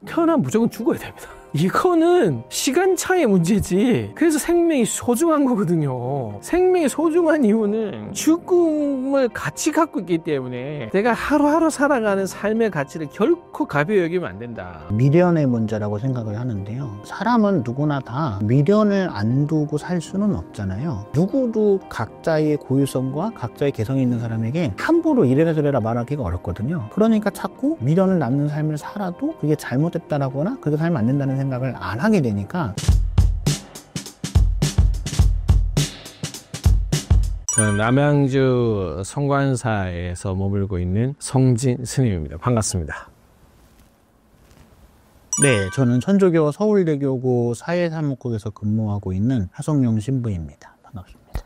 태어나면 무조건 죽어야 됩니다. 이거는 시간차의 문제지. 그래서 생명이 소중한 거거든요. 생명이 소중한 이유는 죽음을 같이 갖고 있기 때문에 내가 하루하루 살아가는 삶의 가치를 결코 가벼이 여기면 안 된다. 미련의 문제라고 생각을 하는데요. 사람은 누구나 다 미련을 안 두고 살 수는 없잖아요. 누구도 각자의 고유성과 각자의 개성이 있는 사람에게 함부로 이래라 저래라 말하기가 어렵거든요. 그러니까 자꾸 미련을 남는 삶을 살아도 그게 잘못됐다라거나 그렇게 살면 안 된다는 생각을 안 하게 되니까. 저는 남양주 성관사에서 머물고 있는 성진 스님입니다. 반갑습니다. 네, 저는 천주교 서울대교구 사회사무국에서 근무하고 있는 하성룡 신부입니다. 반갑습니다.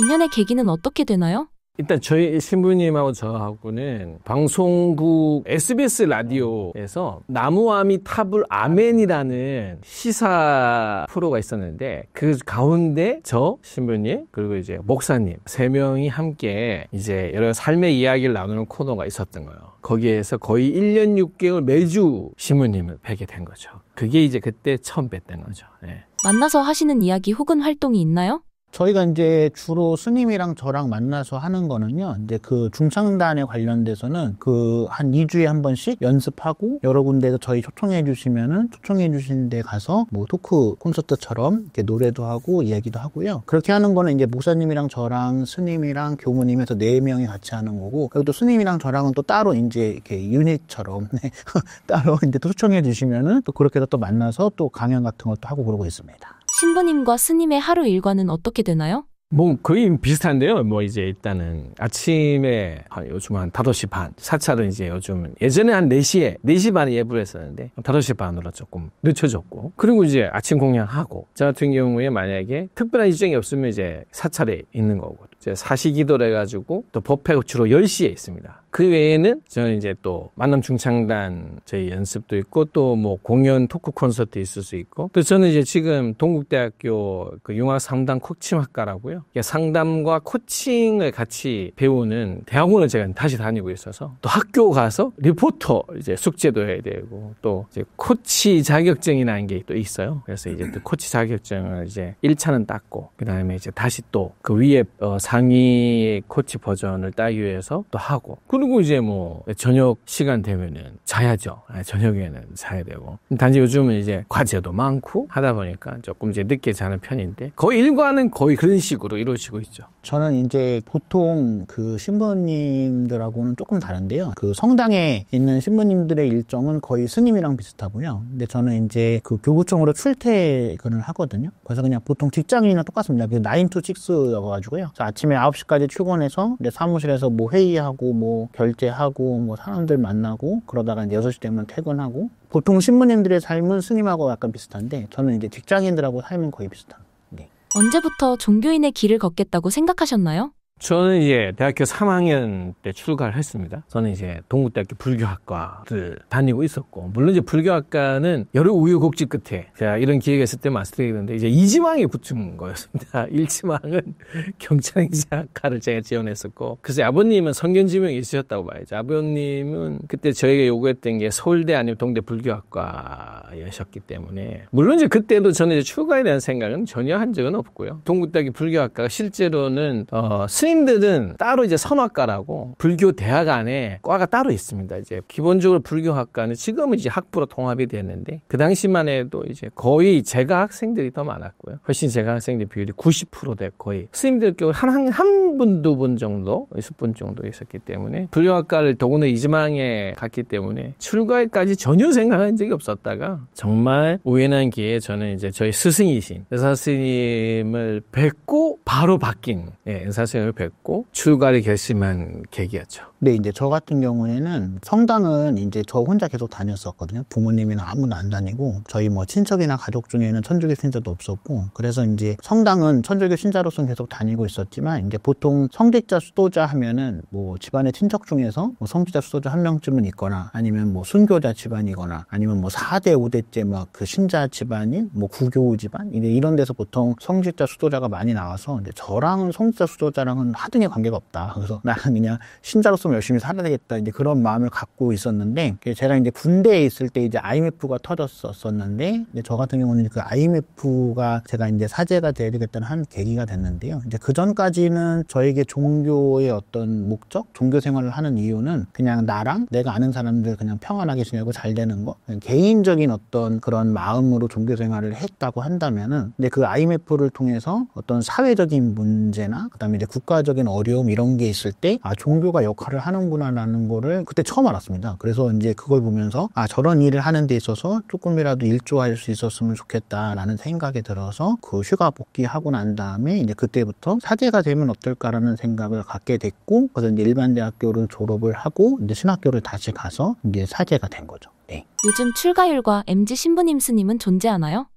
인연의 계기는 어떻게 되나요? 일단 저희 신부님하고 저하고는 방송국 SBS 라디오에서 나무아미 타불 아멘이라는 시사 프로가 있었는데 그 가운데 저 신부님 그리고 이제 목사님 3명이 함께 이제 여러 삶의 이야기를 나누는 코너가 있었던 거예요. 거기에서 거의 1년 6개월 매주 신부님을 뵈게 된 거죠. 그게 이제 그때 처음 뵀던 거죠. 네. 만나서 하시는 이야기 혹은 활동이 있나요? 저희가 이제 주로 스님이랑 저랑 만나서 하는 거는요, 이제 그 중창단에 관련돼서는 그 한 2주에 한 번씩 연습하고 여러 군데에서 저희 초청해 주시면은 초청해 주신 데 가서 뭐 토크 콘서트처럼 이렇게 노래도 하고 이야기도 하고요. 그렇게 하는 거는 이제 목사님이랑 저랑 스님이랑 교무님 해서 4명이 같이 하는 거고, 그리고 또 스님이랑 저랑은 또 따로 이제 이렇게 유닛처럼 따로 이제 또 초청해 주시면은 또 그렇게 해서 또 만나서 또 강연 같은 것도 하고 그러고 있습니다. 신부님과 스님의 하루 일과는 어떻게 되나요? 뭐 거의 비슷한데요. 뭐 이제 일단은 아침에 요즘 한 5시 반, 사찰은 이제 요즘 예전에 한 4시 반에 예불 했었는데 5시 반으로 조금 늦춰졌고, 그리고 이제 아침 공양하고, 저 같은 경우에 만약에 특별한 일정이 없으면 이제 사찰에 있는 거고, 이제 사시기도를 해가지고 또 법회가 주로 10시에 있습니다. 그 외에는 저는 이제 또 만남 중창단 저희 연습도 있고, 또 뭐 공연 토크 콘서트 있을 수 있고, 또 저는 이제 지금 동국대학교 그 융합 상담 코칭학과라고요. 상담과 코칭을 같이 배우는 대학원을 제가 다시 다니고 있어서, 또 학교 가서 리포터 이제 숙제도 해야 되고, 또 이제 코치 자격증이라는 게 또 있어요. 그래서 이제 또 코치 자격증을 이제 1차는 땄고, 그 다음에 이제 다시 또 그 위에 상위 코치 버전을 따기 위해서 또 하고, 그리고 이제 뭐 저녁 시간 되면은 자야죠. 저녁에는 자야 되고. 단지 요즘은 이제 과제도 많고 하다 보니까 조금 이제 늦게 자는 편인데, 거의 일과는 거의 그런 식으로 이루어지고 있죠. 저는 이제 보통 그 신부님들하고는 조금 다른데요. 그 성당에 있는 신부님들의 일정은 거의 스님이랑 비슷하고요. 근데 저는 이제 그 교구청으로 출퇴근을 하거든요. 그래서 그냥 보통 직장인이랑 똑같습니다. 9 to 6여가지고요. 아침에 9시까지 출근해서 이제 사무실에서 뭐 회의하고 뭐 결제하고 뭐 사람들 만나고 그러다가 이제 6시 되면 퇴근하고, 보통 신부님들의 삶은 스님하고 약간 비슷한데 저는 이제 직장인들하고 삶은 거의 비슷한. 네. 언제부터 종교인의 길을 걷겠다고 생각하셨나요? 저는 이제 대학교 3학년 때 출가를 했습니다. 저는 이제 동국대학교 불교학과를 다니고 있었고, 물론 이제 불교학과는 여러 우여곡절 끝에 제가 이런 기회가 있을 때 말씀드리는데 이제 2지망에 붙은 거였습니다. 1지망은 경찰행정학과를 제가 지원했었고, 그래서 아버님은 성견지명이 있으셨다고 봐야죠. 아버님은 그때 저에게 요구했던 게 서울대 아니면 동대 불교학과였기 때문에, 물론 이제 그때도 저는 이제 출가에 대한 생각은 전혀 한 적은 없고요. 동국대학교 불교학과가 실제로는 스님들은 따로 이제 선학과라고 불교 대학 안에 과가 따로 있습니다. 이제 기본적으로 불교학과는 지금은 이제 학부로 통합이 됐는데, 그 당시만 해도 이제 거의 재가 학생들이 더 많았고요. 훨씬 재가 학생들 비율이 90%대 거의 스님들 경우 한 분, 2분 정도, 20분 정도 있었기 때문에, 불교학과를 더구나 이지망에 갔기 때문에 출가에까지 전혀 생각한 적이 없었다가 정말 우연한 기회에 저는 이제 저희 스승이신 은사 스님을 뵙고 바로 바뀐, 은사 스님을 뵙고 출가를 결심한 계기였죠. 네, 이제 저 같은 경우에는 성당은 이제 저 혼자 계속 다녔었거든요. 부모님이나 아무도 안 다니고, 저희 뭐 친척이나 가족 중에는 천주교 신자도 없었고, 그래서 이제 성당은 천주교 신자로서는 계속 다니고 있었지만, 이제 보통 성직자 수도자 하면은 뭐 집안의 친척 중에서 뭐 성직자 수도자 한 명쯤은 있거나, 아니면 뭐 순교자 집안이거나, 아니면 뭐 4대 5대째 막 그 신자 집안인 뭐 구교 집안 이런 데서 보통 성직자 수도자가 많이 나와서, 이제 저랑은 성직자 수도자랑은 그건 하등의 관계가 없다. 그래서 나는 그냥 신자로서 열심히 살아야 되겠다. 이제 그런 마음을 갖고 있었는데, 제가 이제 군대에 있을 때 이제 IMF가 터졌었는데, 저 같은 경우는 그 IMF가 제가 이제 사제가 되겠다는 한 계기가 됐는데요. 이제 그 전까지는 저에게 종교의 어떤 목적, 종교 생활을 하는 이유는 그냥 나랑 내가 아는 사람들 그냥 평안하게 지내고 잘 되는 거, 개인적인 어떤 그런 마음으로 종교 생활을 했다고 한다면은, 근데 그 IMF를 통해서 어떤 사회적인 문제나 그다음에 이제 국가적인 어려움 이런 게 있을 때 종교가 역할을 하는구나라는 거를 그때 처음 알았습니다. 그래서 이제 그걸 보면서 저런 일을 하는 데 있어서 조금이라도 일조할 수 있었으면 좋겠다라는 생각이 들어서 그 휴가 복귀하고 난 다음에 이제 그때부터 사제가 되면 어떨까라는 생각을 갖게 됐고, 그래서 이제 일반 대학교를 졸업을 하고 이제 신학교를 다시 가서 이제 사제가 된 거죠. 네. 요즘 출가율과 MZ 신부님 스님은 존재하나요?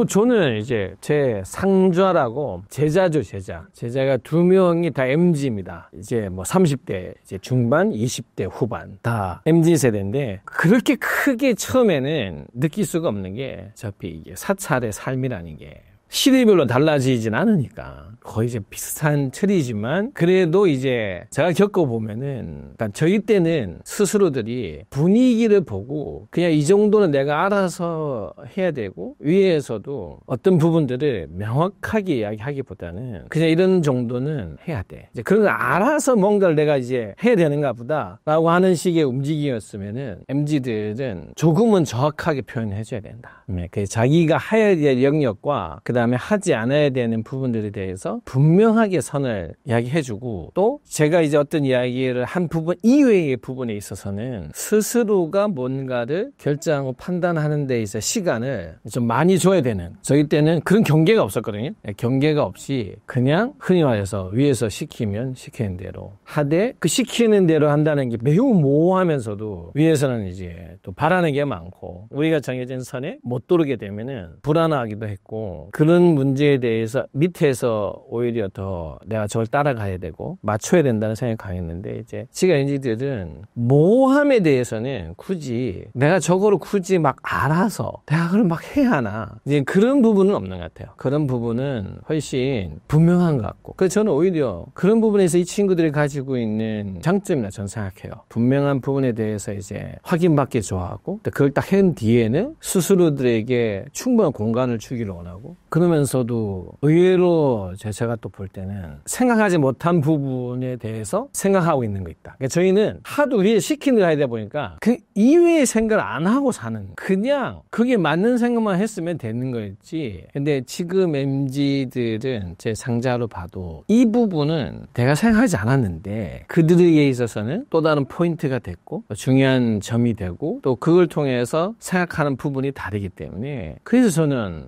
저는 이제 제 상좌라고 제자죠, 제자. 제자가 2명이 다 MZ입니다. 이제 30대 이제 중반, 20대 후반 다 MZ 세대인데, 그렇게 크게 처음에는 느낄 수가 없는 게 어차피 이게 사찰의 삶이라는 게 시대별로 달라지진 않으니까 거의 이제 비슷한 틀이지만, 그래도 이제 제가 겪어보면은, 그러니까 저희 때는 스스로들이 분위기를 보고 그냥 이 정도는 내가 알아서 해야 되고, 위에서도 어떤 부분들을 명확하게 이야기하기보다는 그냥 이런 정도는 해야 돼, 이제 그런 걸 알아서 뭔가를 내가 이제 해야 되는가 보다 라고 하는 식의 움직임이었으면은 MZ들은 조금은 정확하게 표현해줘야 된다. 그 자기가 해야 될 영역과 그 다음에 하지 않아야 되는 부분들에 대해서 분명하게 선을 이야기해주고, 또 제가 이제 어떤 이야기를 한 부분 이외의 부분에 있어서는 스스로가 뭔가를 결정하고 판단하는 데 있어 시간을 좀 많이 줘야 되는, 저희 때는 그런 경계가 없었거든요. 경계가 없이 그냥 흔히 말해서 위에서 시키면 시키는 대로 하되, 그 시키는 대로 한다는 게 매우 모호하면서도 위에서는 이제 또 바라는 게 많고, 우리가 정해진 선에 못 도르게 되면은 불안하기도 했고, 그런 문제에 대해서 밑에서 오히려 더 내가 저걸 따라가야 되고 맞춰야 된다는 생각이 강했는데, 이제 지금 NG들은 모함에 대해서는 굳이 내가 저거를 굳이 막 알아서 내가 그걸 막 해야 하나, 이제 그런 부분은 없는 것 같아요. 그런 부분은 훨씬 분명한 것 같고, 그래서 저는 오히려 그런 부분에서 이 친구들이 가지고 있는 장점이라 저는 생각해요. 분명한 부분에 대해서 이제 확인받기 좋아하고, 그걸 딱 한 뒤에는 스스로들에게 충분한 공간을 주기를 원하고, 그러면서도 의외로 제가 또 볼 때는 생각하지 못한 부분에 대해서 생각하고 있는 거 있다. 그러니까 저희는 하도 위에 시키는 거 하다 보니까 그 이외의 생각을 안 하고 사는, 그냥 그게 맞는 생각만 했으면 되는 거였지. 근데 지금 MZ들은 제 상자로 봐도 이 부분은 내가 생각하지 않았는데 그들에게 있어서는 또 다른 포인트가 됐고 중요한 점이 되고, 또 그걸 통해서 생각하는 부분이 다르기 때문에, 그래서 저는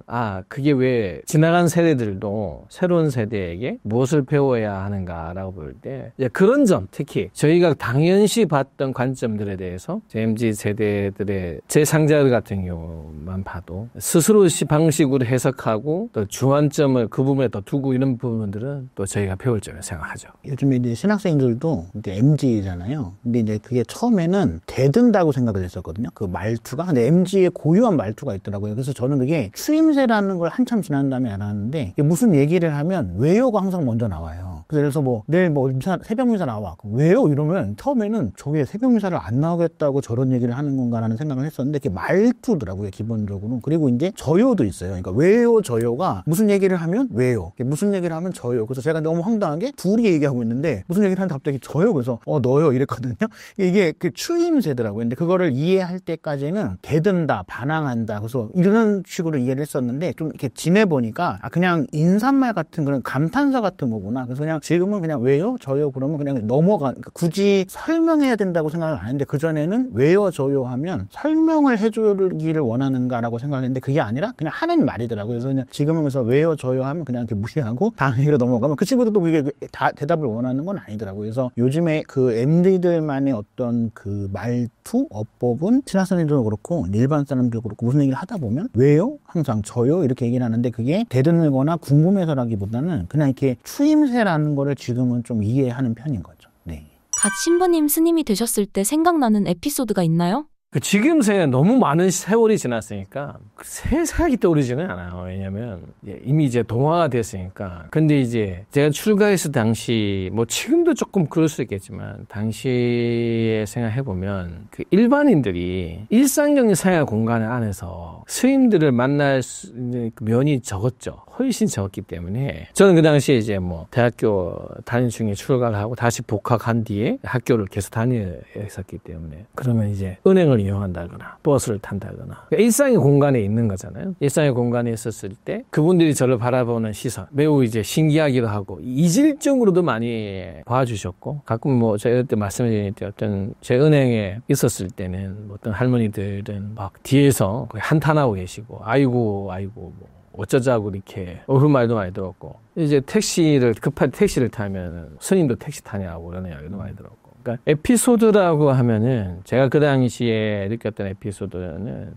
그게 왜 지나간 세대들도 새로운 세대에게 무엇을 배워야 하는가라고 볼 때, 그런 점, 특히 저희가 당연시 봤던 관점들에 대해서 MZ 세대들의 제 상자들 같은 경우만 봐도 스스로 방식으로 해석하고 또 주안점을 그 부분에 더 두고, 이런 부분들은 또 저희가 배울 점을 생각하죠. 요즘에 이제 신학생들도 이제 MZ잖아요. 근데 이제 그게 처음에는 대든다고 생각을 했었거든요. 그 말투가. 근데 MZ의 고유한 말투가 있더라고요. 그래서 저는 그게 추임새라는 걸 한참 지난 다음에 알았는데, 무슨 얘기를 하면 왜요가 항상 먼저 나와요. 그래서 내일 새벽미사 나와. 왜요? 이러면 처음에는 저게 새벽미사를 안 나오겠다고 저런 얘기를 하는 건가라는 생각을 했었는데, 그게 말투더라고요, 기본적으로. 그리고 이제 저요도 있어요. 그러니까 왜요, 저요가 무슨 얘기를 하면 왜요, 무슨 얘기를 하면 저요. 그래서 제가 너무 황당한 게 둘이 얘기하고 있는데 무슨 얘기를 하는데 갑자기 저요. 그래서 너요 이랬거든요. 이게 그 추임새더라고요. 근데 그거를 이해할 때까지는 대든다, 반항한다. 그래서 이런 식으로 이해를 했었는데, 좀 이렇게 지내보니까 그냥 인사말 같은 그런 감탄사 같은 거구나. 그래서 그냥 지금은 그냥 왜요, 저요 그러면 그냥 그러니까 굳이 설명해야 된다고 생각을 안 했는데, 그전에는 왜요, 저요 하면 설명을 해주기를 원하는가라고 생각했는데 그게 아니라 그냥 하는 말이더라고요. 그래서 그냥 지금은 그래서 왜요, 저요 하면 그냥 이렇게 무시하고 다음 얘기로 넘어가면 그 친구들도 그게 다 대답을 원하는 건 아니더라고요. 그래서 요즘에 그 MZ들만의 어떤 그 말투, 어법은 신학생들도 그렇고 일반 사람들도 그렇고 무슨 얘기를 하다 보면 왜요? 항상 저요? 이렇게 얘기를 하는데, 그게 대드물거나 궁금해서라기보다는 그냥 이렇게 추임새라는 거를 지금은 좀 이해하는 편인 거죠. 네. 갓 신부님 스님이 되셨을 때 생각나는 에피소드가 있나요? 지금 생각에 너무 많은 세월이 지났으니까 새 생각이 떠오르지는 않아요. 왜냐면 이미 이제 동화가 됐으니까. 근데 이제 제가 출가했을 당시 뭐 지금도 조금 그럴 수 있겠지만 당시에 생각해보면 그 일반인들이 일상적인 생활 공간 안에서 스님들을 만날 수 있는 그 면이 적었죠. 훨씬 적었기 때문에 저는 그 당시에 이제 뭐 대학교 다니는 중에 출가를 하고 다시 복학한 뒤에 학교를 계속 다녔었기 때문에 그러면 이제 은행을 이용한다거나 버스를 탄다거나 그러니까 일상의 공간에 있는 거잖아요. 일상의 공간에 있었을 때 그분들이 저를 바라보는 시선 매우 이제 신기하기도 하고 이질적으로도 많이 봐주셨고 가끔 뭐 제가 그때 말씀드린 때 어떤 제 은행에 있었을 때는 어떤 할머니들은 막 뒤에서 거의 한탄하고 계시고 아이고 뭐 어쩌자고 이렇게 그런 말도 많이 들었고 이제 급한 택시를 타면 스님도 택시 타냐고 그런 이야기도 많이 들었고 그러니까 에피소드라고 하면은 제가 그 당시에 느꼈던 에피소드는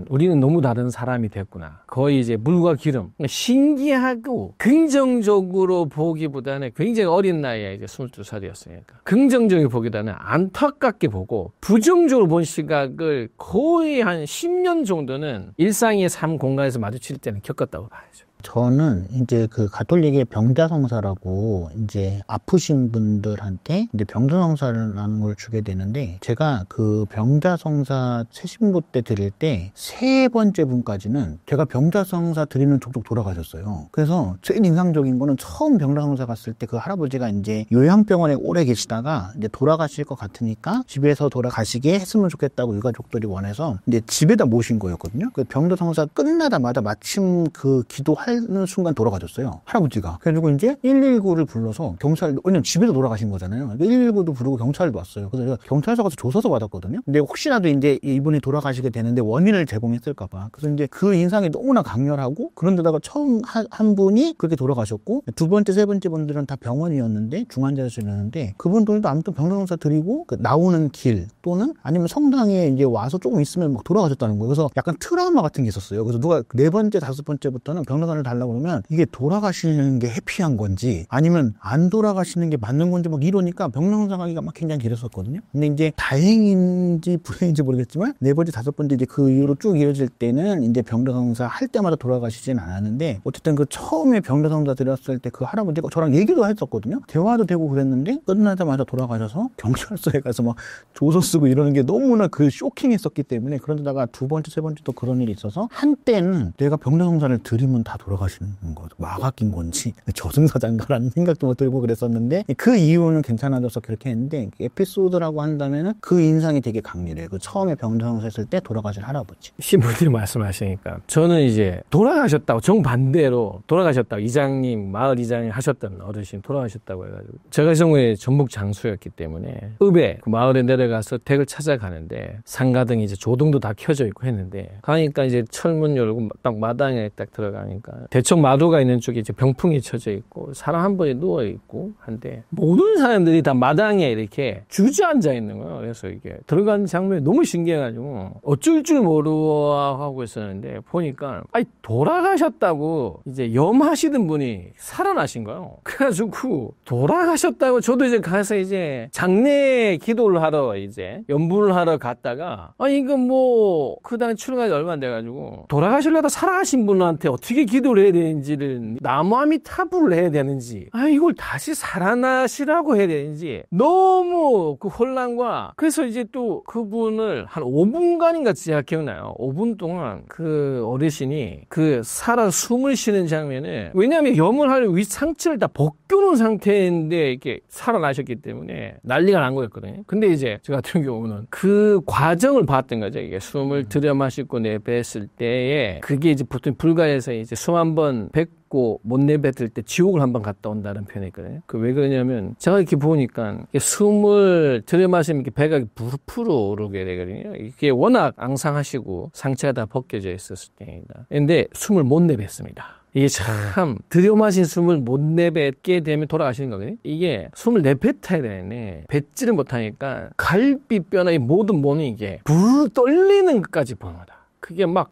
우리는 너무 다른 사람이 됐구나. 거의 이제 물과 기름. 신기하고 긍정적으로 보기보다는 굉장히 어린 나이에 이제 22살이었으니까. 긍정적으로 보기보다는 안타깝게 보고 부정적으로 본 시각을 거의 한 10년 정도는 일상의 삶 공간에서 마주칠 때는 겪었다고 봐야죠. 저는 이제 그 가톨릭의 병자성사라고 이제 아프신 분들한테 이제 병자성사라는 걸 주게 되는데 제가 그 병자성사 새신부 때 드릴 때 세 번째 분까지는 제가 병자성사 드리는 족족 돌아가셨어요. 그래서 제일 인상적인 거는 처음 병자성사 갔을 때 그 할아버지가 이제 요양병원에 오래 계시다가 이제 돌아가실 것 같으니까 집에서 돌아가시게 했으면 좋겠다고 유가족들이 원해서 이제 집에다 모신 거였거든요. 그 병자성사 끝나자마자 마침 그 기도할 하는 순간 돌아가셨어요. 할아버지가. 그래가지고 이제 119를 불러서 왜냐면 집에서 돌아가신 거잖아요. 119도 부르고 경찰도 왔어요. 그래서 제가 경찰서 가서 조서서 받았거든요. 근데 혹시라도 이제 이분이 돌아가시게 되는데 원인을 제공했을까봐. 그래서 이제 그 인상이 너무나 강렬하고 그런데다가 처음 한 분이 그렇게 돌아가셨고 두 번째, 세 번째 분들은 다 병원이었는데 중환자실이었는데 그분들도 아무튼 병자성사 드리고 나오는 길 또는 아니면 성당에 이제 와서 조금 있으면 막 돌아가셨다는 거예요. 그래서 약간 트라우마 같은 게 있었어요. 그래서 누가 네 번째, 다섯 번째부터는 병자성사를 달라고 그러면 이게 돌아가시는 게 해피한 건지 아니면 안 돌아가시는 게 맞는 건지 막 이러니까 병자성사 가기가 막 굉장히 길었었거든요. 근데 이제 다행인지 불행인지 모르겠지만 네 번째, 다섯 번째 이제 그 이후로 쭉 이어질 때는 이제 병자성사 할 때마다 돌아가시진 않았는데 어쨌든 그 처음에 병자성사 드렸을 때 그 할아버지가 저랑 얘기도 했었거든요. 대화도 되고 그랬는데 끝나자마자 돌아가셔서 경찰서에 가서 막 조서 쓰고 이러는 게 너무나 그 쇼킹했었기 때문에 그러다가 두 번째, 세 번째 또 그런 일이 있어서 한때는 내가 병자성사를 드리면 다 돌아가시는 거 막아낀 건지 저승사자인가라는 생각도 못 들고 그랬었는데 그 이후는 괜찮아져서 그렇게 했는데 에피소드라고 한다면은 그 인상이 되게 강렬해요. 그 처음에 병자성사 했을 때 돌아가신 할아버지. 신부들이 말씀하시니까 저는 이제 돌아가셨다고 정반대로 돌아가셨다고 이장님 마을 이장님 하셨던 어르신 돌아가셨다고 해가지고 제가 정말 전북 장수였기 때문에 읍에 그 마을에 내려가서 댁을 찾아가는데 상가등이 이제 조등도 다 켜져 있고 했는데 가니까 이제 철문 열고 딱 마당에 딱 들어가니까 대청 마루가 있는 쪽에 이제 병풍이 쳐져 있고 사람 한 분이 누워 있고 한데 모든 사람들이 다 마당에 이렇게 주저앉아 있는 거예요. 그래서 이게 들어가는 장면이 너무 신기해가지고 어쩔 줄 모르고 하고 있었는데 보니까 돌아가셨다고 이제 염하시던 분이 살아나신 거예요. 그래가지고 돌아가셨다고 저도 이제 가서 이제 장례 기도를 하러 이제 연부를 하러 갔다가 이거 뭐 그다음에 출가가 얼마 안 돼가지고 돌아가시려다 살아가신 분한테 어떻게 기도를 해야 되는지를 나무아미타불을 해야 되는지 이걸 다시 살아나시라고 해야 되는지 너무 그 혼란과 그래서 이제 또 그분을 한 5분간인가 제가 기억나요. 5분 동안 그 어르신이 그 살아 숨을 쉬는 장면을 왜냐하면 염을 하려고 위 상체를 다 벗겨놓은 상태인데 이렇게 살아나셨기 때문에 난리가 난 거였거든요. 근데 이제 저 같은 경우는 그 과정을 봤던 거죠. 이게 숨을 들여 마시고 내뱉을 때에 그게 이제 보통 불가에서 이제 숨 한 번 뱉고 못 내뱉을 때 지옥을 한번 갔다 온다는 표현이 있거든요. 그 왜 그러냐면 제가 이렇게 보니까 숨을 들여 마시면 이렇게 배가 부르르 오르게 되거든요. 이게 워낙 앙상하시고 상체가 다 벗겨져 있었을 때입니다. 근데 숨을 못 내뱉습니다. 이게 참 들여 마신 숨을 못 내뱉게 되면 돌아가시는 거거든요. 이게 숨을 내뱉어야 되는데 뱉지를 못하니까 갈비뼈나 이 모든 몸이 이게 불 떨리는 것까지 보는 거다. 그게 막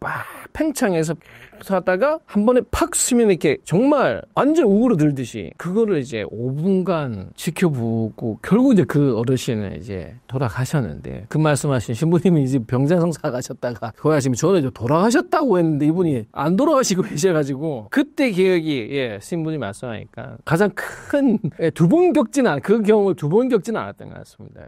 팽창해서 하다가 한 번에 팍 쓰면 이렇게 정말 완전 우그러들듯이 그거를 이제 5분간 지켜보고 결국 이제 그 어르신은 이제 돌아가셨는데 그 말씀하신 신부님이 이제 병자성사 가셨다가 돌아가시면 저는 이제 돌아가셨다고 했는데 이분이 안 돌아가시고 계셔가지고 그때 기억이 신부님 말씀하니까 가장 큰 두 번 겪지는 그 경험을 두 번 겪지는 않았던 것 같습니다.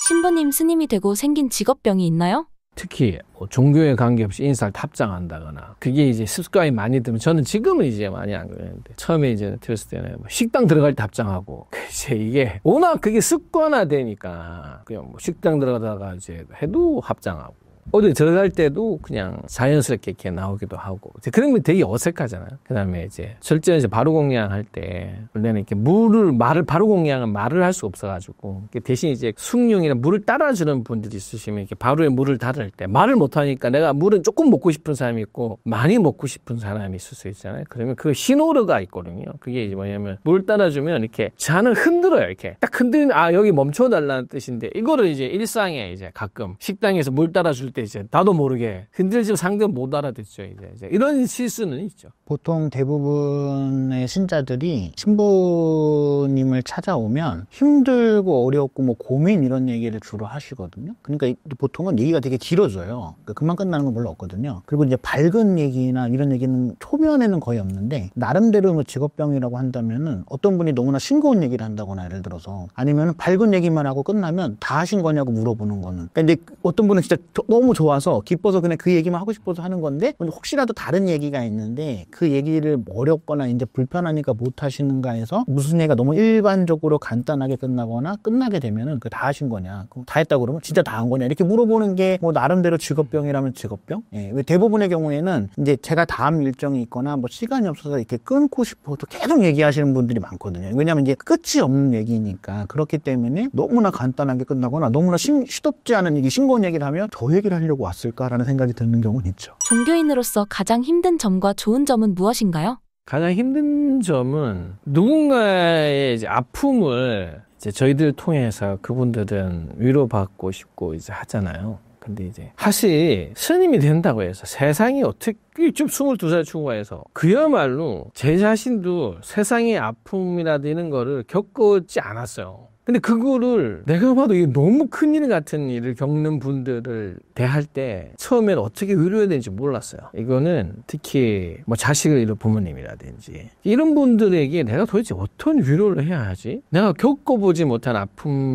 신부님 스님이 되고 생긴 직업병이 있나요? 특히 종교에 관계없이 인사를 탑장한다거나 그게 이제 습관이 많이 들면 저는 지금은 이제 많이 안 그러는데 처음에 이제 들었을 때는 식당 들어갈 때 답장하고 이제 이게 워낙 그게 습관화되니까 그냥 식당 들어가다가 이제 해도 합장하고 어디 들어갈 때도 그냥 자연스럽게 이렇게 나오기도 하고 그런 게 되게 어색하잖아요. 그다음에 이제 실제로 이제 바로 공양할 때 원래는 이렇게 말을 바로 공양은 말을 할 수 없어가지고 대신 이제 숭늉이나 물을 따라주는 분들이 있으시면 이렇게 바로에 물을 따를 때 말을 못하니까 내가 물은 조금 먹고 싶은 사람이 있고 많이 먹고 싶은 사람이 있을 수 있잖아요. 그러면 그 신호르가 있거든요. 그게 이제 뭐냐면 물 따라주면 이렇게 잔을 흔들어요. 이렇게 딱 흔들면 여기 멈춰달라는 뜻인데 이거를 이제 일상에 이제 가끔 식당에서 물 따라줄 때 이제 나도 모르게 흔들지 상대가 못 알아듣죠. 이제 이런 실수는 있죠. 보통 대부분의 신자들이 신부님을 찾아오면 힘들고 어렵고 뭐 고민 이런 얘기를 주로 하시거든요. 그러니까 보통은 얘기가 되게 길어져요. 그러니까 금방 끝나는 건 별로 없거든요. 그리고 이제 밝은 얘기나 이런 얘기는 초면에는 거의 없는데 나름대로 뭐 직업병이라고 한다면은 어떤 분이 너무나 싱거운 얘기를 한다거나 예를 들어서 아니면 밝은 얘기만 하고 끝나면 다 하신 거냐고 물어보는 거는 그러니까 이제 어떤 분은 진짜 너무 좋아서 기뻐서 그냥 그 얘기만 하고 싶어서 하는 건데 혹시라도 다른 얘기가 있는데 그 얘기를 어렵거나 이제 불편하니까 못 하시는가 해서 무슨 얘기가 너무 일반적으로 간단하게 끝나거나 끝나게 되면은 그 다 하신 거냐 그럼 다 했다고 그러면 진짜 다 한 거냐 이렇게 물어보는 게 뭐 나름대로 직업병이라면 직업병 왜 대부분의 경우에는 이제 제가 다음 일정이 있거나 뭐 시간이 없어서 이렇게 끊고 싶어도 계속 얘기하시는 분들이 많거든요. 왜냐하면 이제 끝이 없는 얘기니까 그렇기 때문에 너무나 간단하게 끝나거나 너무나 시덥지 않은 얘기 싱거운 얘기를 하면 저 얘기를 하려고 왔을까라는 생각이 드는 경우는 있죠. 종교인으로서 가장 힘든 점과 좋은 점은 무엇인가요? 가장 힘든 점은 누군가의 이제 아픔을 이제 저희들 통해서 그분들은 위로받고 싶고 이제 하잖아요. 근데 이제 사실 스님이 된다고 해서 세상이 어떻게 좀 22살 추구해서 그야말로 제 자신도 세상의 아픔이라든 이런 거를 겪지 않았어요. 근데 그거를 내가 봐도 이게 너무 큰일 같은 일을 겪는 분들을 대할 때 처음엔 어떻게 위로해야 되는지 몰랐어요. 이거는 특히 뭐 자식을 잃은 부모님이라든지 이런 분들에게 내가 도대체 어떤 위로를 해야 하지? 내가 겪어보지 못한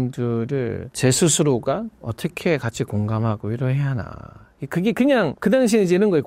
아픔들을 제 스스로가 어떻게 같이 공감하고 위로해야 하나. 그게 그냥 그 당시에 이제 이런 거예요.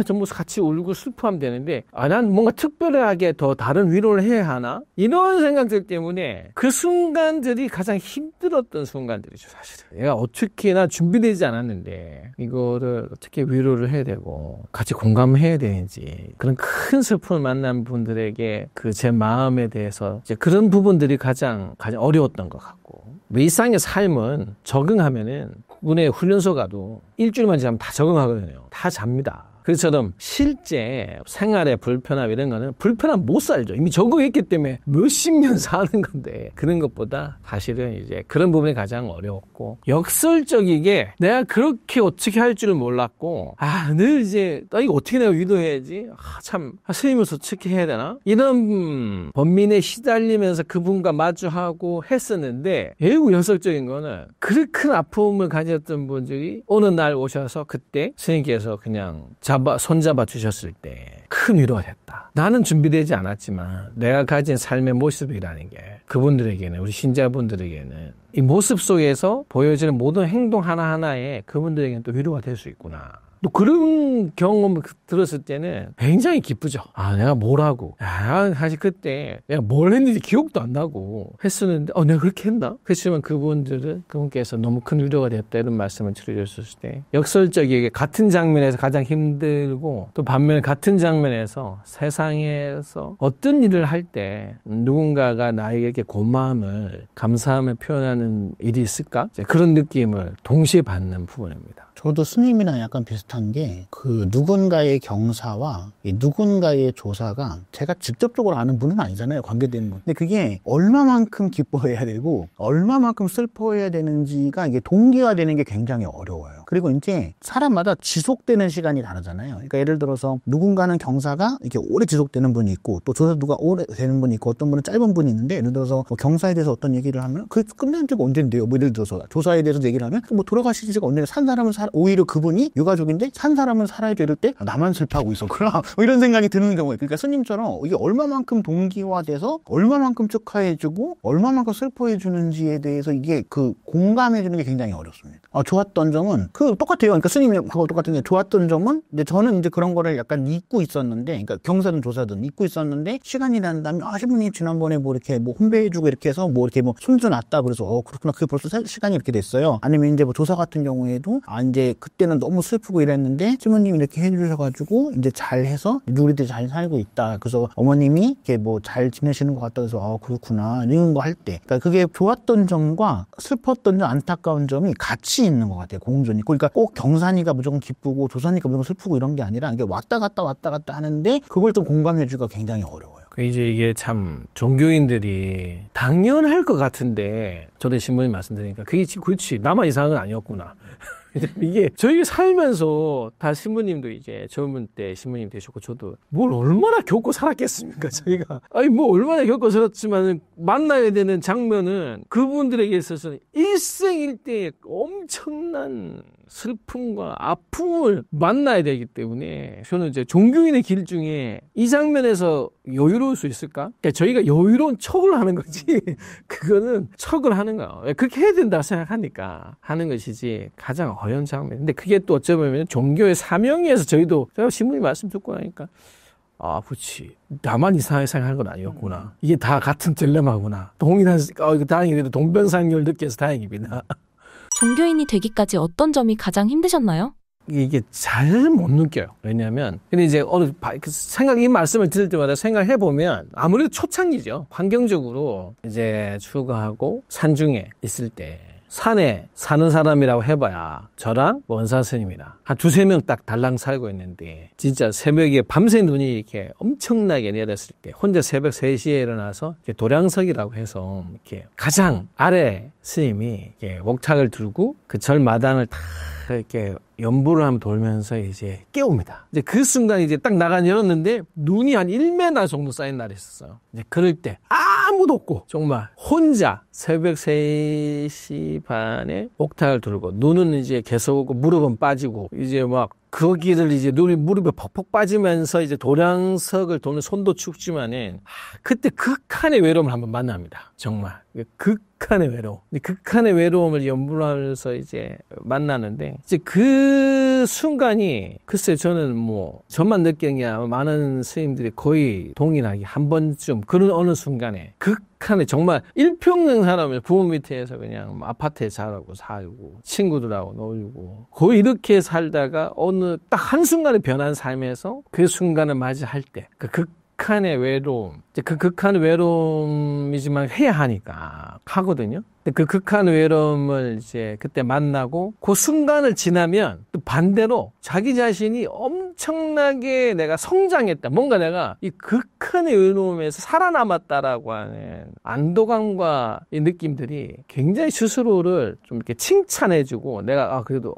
전부 같이 울고 슬퍼하면 되는데 난 뭔가 특별하게 더 다른 위로를 해야 하나? 이런 생각들 때문에 그 순간들이 가장 힘들었던 순간들이죠. 사실은 얘가 어떻게나 준비되지 않았는데 이거를 어떻게 위로를 해야 되고 같이 공감해야 되는지 그런 큰 슬픔을 만난 분들에게 그 제 마음에 대해서 이제 그런 부분들이 가장 어려웠던 것 같고 일상의 삶은 적응하면은 군에 훈련소 가도 일주일만 지나면 다 적응하거든요. 다 잡니다. 그처럼 실제 생활의 불편함 이런 거는 불편함 못 살죠. 이미 적응했기 때문에 몇십 년 사는 건데 그런 것보다 사실은 이제 그런 부분이 가장 어려웠고 역설적이게 내가 그렇게 어떻게 할 줄을 몰랐고 늘 이제 이거 어떻게 내가 위로해야지 참 스님으로서 어떻게 해야 되나 이런 번민에 시달리면서 그분과 마주하고 했었는데 매우 역설적인 거는 그렇게 큰 아픔을 가졌던 분들이 어느 날 오셔서 그때 스님께서 그냥 손잡아 주셨을 때 큰 위로가 됐다. 나는 준비되지 않았지만 내가 가진 삶의 모습이라는 게 그분들에게는 우리 신자분들에게는 이 모습 속에서 보여지는 모든 행동 하나하나에 그분들에게는 또 위로가 될 수 있구나. 또 그런 경험을 들었을 때는 굉장히 기쁘죠. 내가 뭘 하고. 사실 그때 내가 뭘 했는지 기억도 안 나고 했었는데, 내가 그렇게 했나? 그렇지만 그분께서 너무 큰 위로가 되었다 이런 말씀을 드려줬을 때 역설적이게 같은 장면에서 가장 힘들고 또 반면에 같은 장면에서 세상에서 어떤 일을 할 때 누군가가 나에게 이렇게 고마움을, 감사함을 표현하는 일이 있을까? 그런 느낌을 동시에 받는 부분입니다. 저도 스님이랑 약간 비슷한 게 그 누군가의 경사와 이 누군가의 조사가 제가 직접적으로 아는 분은 아니잖아요. 관계되는 분. 근데 그게 얼마만큼 기뻐해야 되고 얼마만큼 슬퍼해야 되는지가 이게 동기화되는 게 굉장히 어려워요. 그리고 이제 사람마다 지속되는 시간이 다르잖아요. 그러니까 예를 들어서 누군가는 경사가 이렇게 오래 지속되는 분이 있고 또 조사 누가 오래 되는 분이 있고 어떤 분은 짧은 분이 있는데 예를 들어서 뭐 경사에 대해서 어떤 얘기를 하면 그 끝낸 지가 언젠데요. 뭐 예를 들어서 조사에 대해서 얘기를 하면 뭐 돌아가신 지가 언제 산 사람은 오히려 그분이 유가족인데 산 사람은 살아야죠 이럴 때 나만 슬퍼하고 있었구나 뭐 이런 생각이 드는 경우에 그러니까 스님처럼 이게 얼마만큼 동기화돼서 얼마만큼 축하해주고 얼마만큼 슬퍼해주는지에 대해서 이게 그 공감해주는 게 굉장히 어렵습니다. 좋았던 점은 그 똑같아요. 그러니까 스님하고 똑같은 게 좋았던 점은 이제 저는 이제 그런 거를 약간 잊고 있었는데 그러니까 경사든 조사든 잊고 있었는데 시간이 지난다면 신부님 지난번에 뭐 이렇게 뭐 혼배해주고 이렇게 해서 뭐 이렇게 뭐 손주 났다 그래서 그렇구나 그게 벌써 시간이 이렇게 됐어요. 아니면 이제 뭐 조사 같은 경우에도 이제 그때는 너무 슬프고 이랬는데 신부님이 이렇게 해주셔가지고 이제 잘해서 우리들이 잘 살고 있다. 그래서 어머님이 이렇게 뭐 잘 지내시는 것 같다 그래서 그렇구나 이런 거 할 때 그러니까 그게 좋았던 점과 슬펐던 점 안타까운 점이 같이 있는 것 같아요. 공존이. 그러니까 꼭 경산이가 무조건 기쁘고 조산이가 무조건 슬프고 이런 게 아니라 이게 왔다 갔다 하는데 그걸 좀 공감해주기가 굉장히 어려워요. 이제 이게 참 종교인들이 당연할 것 같은데 저도 신부님 말씀드리니까 그게 그렇지 나만 이상한 건 아니었구나. 이게 저희 살면서 다 신부님도 이제 젊은 때 신부님 되셨고 저도 뭘 얼마나 겪고 살았겠습니까 저희가 뭐 얼마나 겪고 살았지만 만나야 되는 장면은 그분들에게 있어서는 일생일대의 엄청난 슬픔과 아픔을 만나야 되기 때문에 저는 이제 종교인의 길 중에 이 장면에서 여유로울 수 있을까? 그러니까 저희가 여유로운 척을 하는 거지 그거는 척을 하는 거야. 그렇게 해야 된다고 생각하니까 하는 것이지 가장 어려운 장면. 근데 그게 또 어쩌면 종교의 사명이어서 저희도 제가 신부님 말씀 듣고 나니까 그렇지. 나만 이상하게 생각한 건 아니었구나. 이게 다 같은 딜레마구나. 동일한 다행히 동병상련을 느껴서 다행입니다. 종교인이 되기까지 어떤 점이 가장 힘드셨나요? 이게 잘 못 느껴요. 왜냐하면 근데 이제 이 말씀을 들을 때마다 생각해 보면 아무래도 초창기죠. 환경적으로 이제 출가하고 산중에 있을 때 산에 사는 사람이라고 해봐야 저랑 원사 스님이랑 한 2-3명 딱 달랑 살고 있는데 진짜 새벽에 밤새 눈이 이렇게 엄청나게 내렸을 때 혼자 새벽 3시에 일어나서 도량석이라고 해서 이렇게 가장 아래 스님이 이렇게 목탁을 들고 그 절마당을 다 이렇게 연부를 하면 돌면서 이제 깨웁니다. 이제 그 순간 이제 딱 열었는데 눈이 한 1m 정도 쌓인 날이 있었어요. 이제 그럴 때 아무도 없고 정말 혼자 새벽 3시 반에 옥탑을 들고 눈은 이제 계속 오고 무릎은 빠지고 이제 막 거기를 이제 눈이 무릎에 퍽퍽 빠지면서 이제 도량석을 도는 손도 춥지만은 그때 극한의 외로움을 한번 만납니다. 정말 극한의 외로움. 극한의 외로움을 연불하면서 이제 만나는데 이제 그 순간이 글쎄 저는 뭐 저만 느끼는 게 아니라 많은 스님들이 거의 동일하게 한 번쯤 그런 어느 순간에 극한의 정말 일평생 사람을 부모 밑에서 그냥 아파트에 자라고 살고 친구들하고 놀고 거의 이렇게 살다가 어느 딱 한순간에 변한 삶에서 그 순간을 맞이할 때 그 극한의 외로움, 그 극한의 외로움이지만 해야 하니까 하거든요. 그 극한의 외로움을 이제 그때 만나고 그 순간을 지나면 또 반대로 자기 자신이 엄청나게 내가 성장했다. 뭔가 내가 이 극한의 외로움에서 살아남았다라고 하는 안도감과 이 느낌들이 굉장히 스스로를 좀 이렇게 칭찬해주고 내가 그래도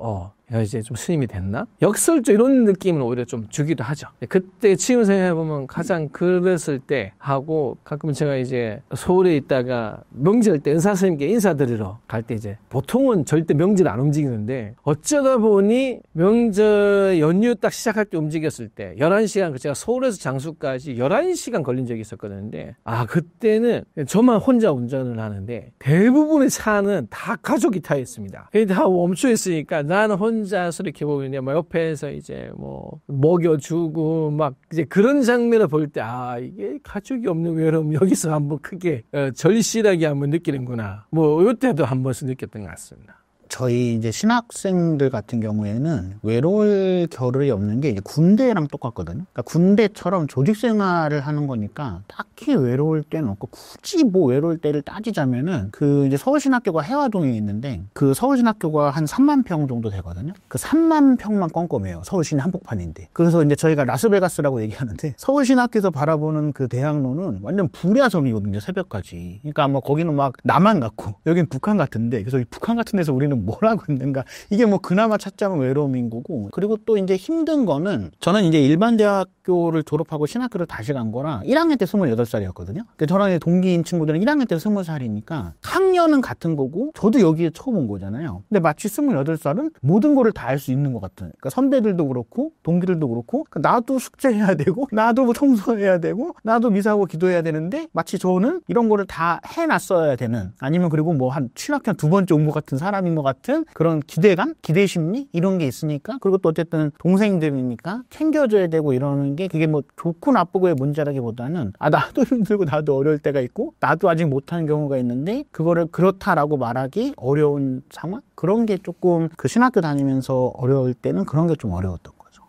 이제 좀 스님이 됐나? 역설적 이런 느낌을 오히려 좀 주기도 하죠. 그때 지금 생각해보면 가장 그랬을 때 하고 가끔 제가 이제 서울에 있다가 명절 때 은사스님께 인사드리러 갈 때 이제 보통은 절대 명절 안 움직이는데 어쩌다 보니 명절 연휴 딱 시작할 때 움직였을 때 11시간 제가 서울에서 장수까지 11시간 걸린 적이 있었거든요. 그때는 저만 혼자 운전을 하는데 대부분의 차는 다 가족이 타 있습니다. 다 멈춰 있으니까 나는 혼자서 이렇게 보면 막 옆에서 이제 뭐 먹여주고 막 이제 그런 장면을 볼 때 이게 가족이 없는 외로움 여기서 한번 크게 절실하게 한번 느끼는구나. 뭐 이때도 한 번씩 느꼈던 것 같습니다. 저희 이제 신학생들 같은 경우에는 외로울 겨를이 없는 게 이제 군대랑 똑같거든요. 그러니까 군대처럼 조직 생활을 하는 거니까 딱히 외로울 때는 없고 굳이 뭐 외로울 때를 따지자면은 그 이제 서울신학교가 해화동에 있는데 그 서울신학교가 한 3만 평 정도 되거든요. 그 3만 평만 껌껌해요. 서울시내 한복판인데. 그래서 이제 저희가 라스베가스라고 얘기하는데 서울신학교에서 바라보는 그 대학로는 완전 불야성이거든요. 새벽까지. 그러니까 뭐 거기는 막 남한 같고 여긴 북한 같은데 그래서 북한 같은 데서 우리는 그럼 뭐라고 했는가. 이게 뭐 그나마 찾자면 외로움인 거고. 그리고 또 이제 힘든 거는 저는 이제 일반 대학교를 졸업하고 신학교를 다시 간 거라 1학년 때 28살이었거든요. 저랑 동기인 친구들은 1학년 때 20살이니까 학년은 같은 거고 저도 여기에 처음 온 거잖아요. 근데 마치 28살은 모든 거를 다 할 수 있는 것 같은. 그러니까 선배들도 그렇고 동기들도 그렇고 나도 숙제해야 되고 나도 뭐 청소해야 되고 나도 미사하고 기도해야 되는데 마치 저는 이런 거를 다 해놨어야 되는 아니면 그리고 뭐 한 신학교 두 번째 온 것 같은 사람인 것 같은 그런 기대감? 기대심리? 이런 게 있으니까 그리고 또 어쨌든 동생들이니까 챙겨줘야 되고 이러는 게 그게 뭐 좋고 나쁘고의 문제라기보다는 나도 힘들고 나도 어려울 때가 있고 나도 아직 못하는 경우가 있는데 그거를 그렇다라고 말하기 어려운 상황? 그런 게 조금 그 신학교 다니면서 어려울 때는 그런 게 좀 어려웠던 거죠.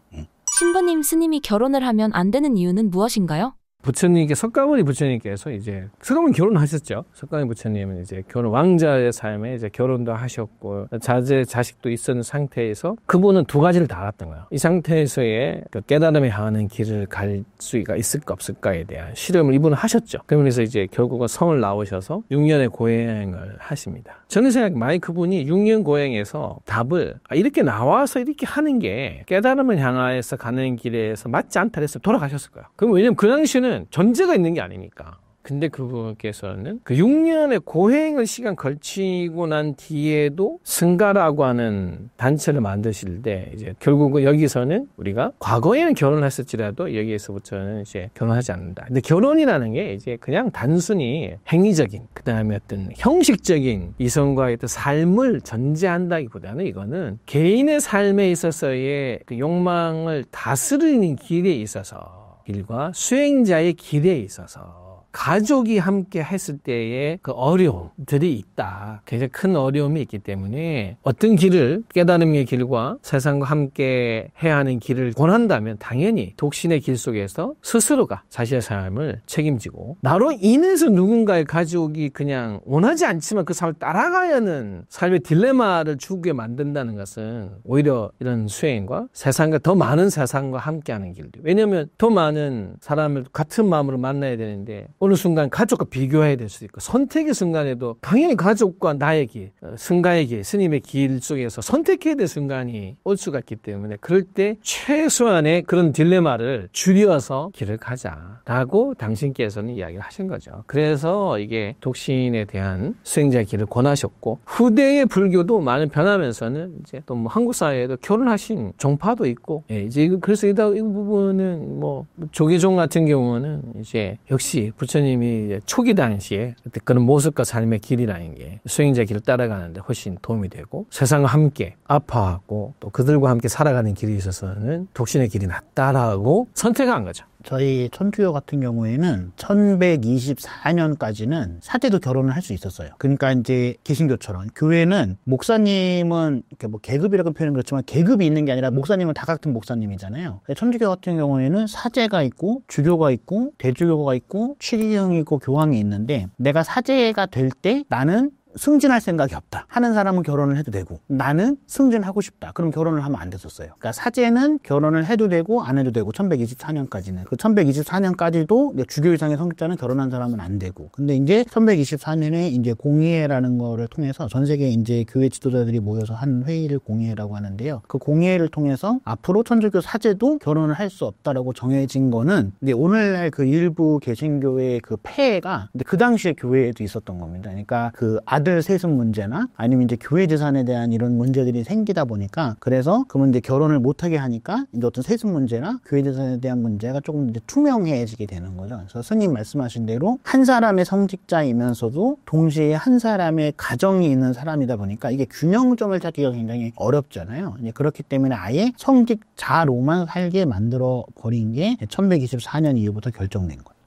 신부님, 스님이 결혼을 하면 안 되는 이유는 무엇인가요? 부처님께 석가모니 부처님께서 이제 석가모니 결혼하셨죠. 석가모니 부처님은 이제 결혼 왕자의 삶에 이제 결혼도 하셨고 자제 자식도 있었는 상태에서 그분은 두 가지를 다 알았던 거예요. 이 상태에서의 그 깨달음에 향하는 길을 갈 수가 있을까 없을까에 대한 실험을 이분은 하셨죠. 그러면서 이제 결국은 성을 나오셔서 6년의 고행을 하십니다. 저는 생각 많이 그분이 6년 고행에서 답을 이렇게 나와서 이렇게 하는 게 깨달음을 향해서 가는 길에서 맞지 않다 해서 돌아가셨을 거예요. 그럼 왜냐면 그 당시에는 전제가 있는 게 아니니까. 근데 그분께서는 그 6년의 고행을 시간 걸치고 난 뒤에도 승가라고 하는 단체를 만드실 때 이제 결국은 여기서는 우리가 과거에는 결혼을 했을지라도 여기에서부터는 이제 결혼하지 않는다. 근데 결혼이라는 게 이제 그냥 단순히 행위적인 그다음에 어떤 형식적인 이성과의 어떤 삶을 전제한다기보다는 이거는 개인의 삶에 있어서의 그 욕망을 다스리는 길에 있어서 길과 수행자의 길에 있어서 가족이 함께 했을 때의 그 어려움들이 있다. 굉장히 큰 어려움이 있기 때문에 어떤 길을 깨달음의 길과 세상과 함께 해야 하는 길을 원한다면 당연히 독신의 길 속에서 스스로가 자신의 삶을 책임지고 나로 인해서 누군가의 가족이 그냥 원하지 않지만 그 삶을 따라가야 하는 삶의 딜레마를 주게 만든다는 것은 오히려 이런 수행과 세상과 더 많은 세상과 함께하는 길들. 왜냐하면 더 많은 사람을 같은 마음으로 만나야 되는데 어느 순간 가족과 비교해야 될 수 있고 선택의 순간에도 당연히 가족과 나의 길, 승가의 길, 스님의 길 속에서 선택해야 될 순간이 올 수가 있기 때문에 그럴 때 최소한의 그런 딜레마를 줄여서 길을 가자라고 당신께서는 이야기를 하신 거죠. 그래서 이게 독신에 대한 수행자의 길을 권하셨고 후대의 불교도 많이 변하면서는 이제 또 뭐 한국 사회에도 결혼하신 종파도 있고 이제 그래서 이 부분은 뭐 조계종 같은 경우는 이제 역시 부처님이 초기 당시에 그런 모습과 삶의 길이라는 게 수행자 길을 따라가는데 훨씬 도움이 되고 세상과 함께 아파하고 또 그들과 함께 살아가는 길에 있어서는 독신의 길이 낫다라고 선택한 거죠. 저희 천주교 같은 경우에는 1124년까지는 사제도 결혼을 할 수 있었어요. 그러니까 이제 개신교처럼 교회는 목사님은 이렇게 뭐 계급이라고 표현은 그렇지만 계급이 있는 게 아니라 목사님은 다 같은 목사님이잖아요. 천주교 같은 경우에는 사제가 있고 주교가 있고 대주교가 있고 취리형이 있고 교황이 있는데 내가 사제가 될 때 나는 승진할 생각이 없다 하는 사람은 결혼을 해도 되고 나는 승진하고 싶다 그럼 결혼을 하면 안 됐었어요. 그러니까 사제는 결혼을 해도 되고 안 해도 되고 1124년까지는 그 1124년까지도 주교 이상의 성직자는 결혼한 사람은 안 되고 근데 이제 1124년에 이제 공의회라는 거를 통해서 전 세계 이제 교회 지도자들이 모여서 한 회의를 공의회라고 하는데요. 그 공의회를 통해서 앞으로 천주교 사제도 결혼을 할 수 없다라고 정해진 거는 이제 오늘날 그 일부 개신교의 그 폐해가 근데 그 당시에 교회에도 있었던 겁니다. 그러니까 그 아들 세습 문제나 아니면 이제 교회 재산에 대한 이런 문제들이 생기다 보니까 그래서 그러면 이제 결혼을 못하게 하니까 이제 어떤 세습 문제나 교회 재산에 대한 문제가 조금 이제 투명해지게 되는 거죠. 그래서 스님 말씀하신 대로 한 사람의 성직자이면서도 동시에 한 사람의 가정이 있는 사람이다 보니까 이게 균형점을 찾기가 굉장히 어렵잖아요. 이제 그렇기 때문에 아예 성직자로만 살게 만들어 버린 게 1124년 이후부터 결정된 거예요.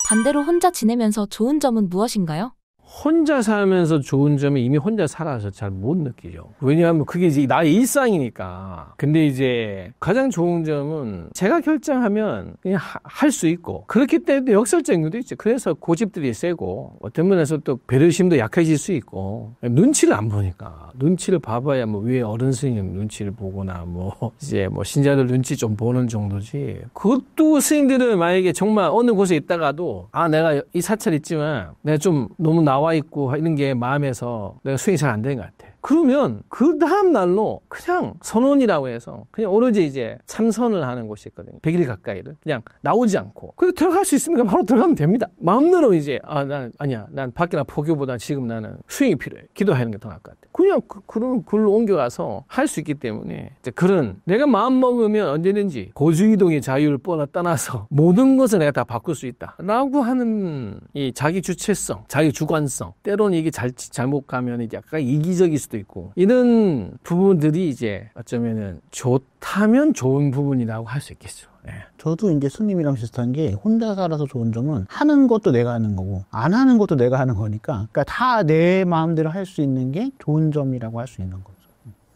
반대로 혼자 지내면서 좋은 점은 무엇인가요? 혼자 살면서 좋은 점은 이미 혼자 살아서 잘 못 느끼죠. 왜냐하면 그게 이제 나의 일상이니까. 근데 이제 가장 좋은 점은 제가 결정하면 그냥 할 수 있고 그렇기 때문에 역설적인 것도 있죠. 그래서 고집들이 세고 어떤 면에서 또 배려심도 약해질 수 있고 눈치를 안 보니까 눈치를 봐봐야 뭐 위에 어른 스님 눈치를 보거나 뭐 이제 뭐 신자들 눈치 좀 보는 정도지. 그것도 스님들은 만약에 정말 어느 곳에 있다가도 내가 이 사찰 있지만 내가 좀 너무 나와 있고 이런 게 마음에서 내가 수행이 잘 안 되는 것 같아. 그러면 그 다음 날로 그냥 선원이라고 해서 그냥 오로지 이제 참선을 하는 곳이 있거든요. 100일 가까이를 그냥 나오지 않고 그리고 들어갈 수 있으니까 바로 들어가면 됩니다. 마음대로 이제 난 밖이나 포교보다 지금 나는 수행이 필요해. 기도하는 게 더 나을 것 같아. 그냥 그런 글로 옮겨가서 할 수 있기 때문에 이제 그런 내가 마음 먹으면 언제든지 고주이동의 자유를 떠나서 모든 것을 내가 다 바꿀 수 있다라고 하는 이 자기 주체성, 자기 주관성, 때로는 이게 잘못 가면 이제 약간 이기적일 수도 있고 이런 부분들이 이제 어쩌면은 좋다면 좋은 부분이라고 할 수 있겠죠. 네. 저도 이제 스님이랑 비슷한 게 혼자 살아서 좋은 점은 하는 것도 내가 하는 거고 안 하는 것도 내가 하는 거니까 그러니까 다 내 마음대로 할 수 있는 게 좋은 점이라고 할 수 있는 거죠.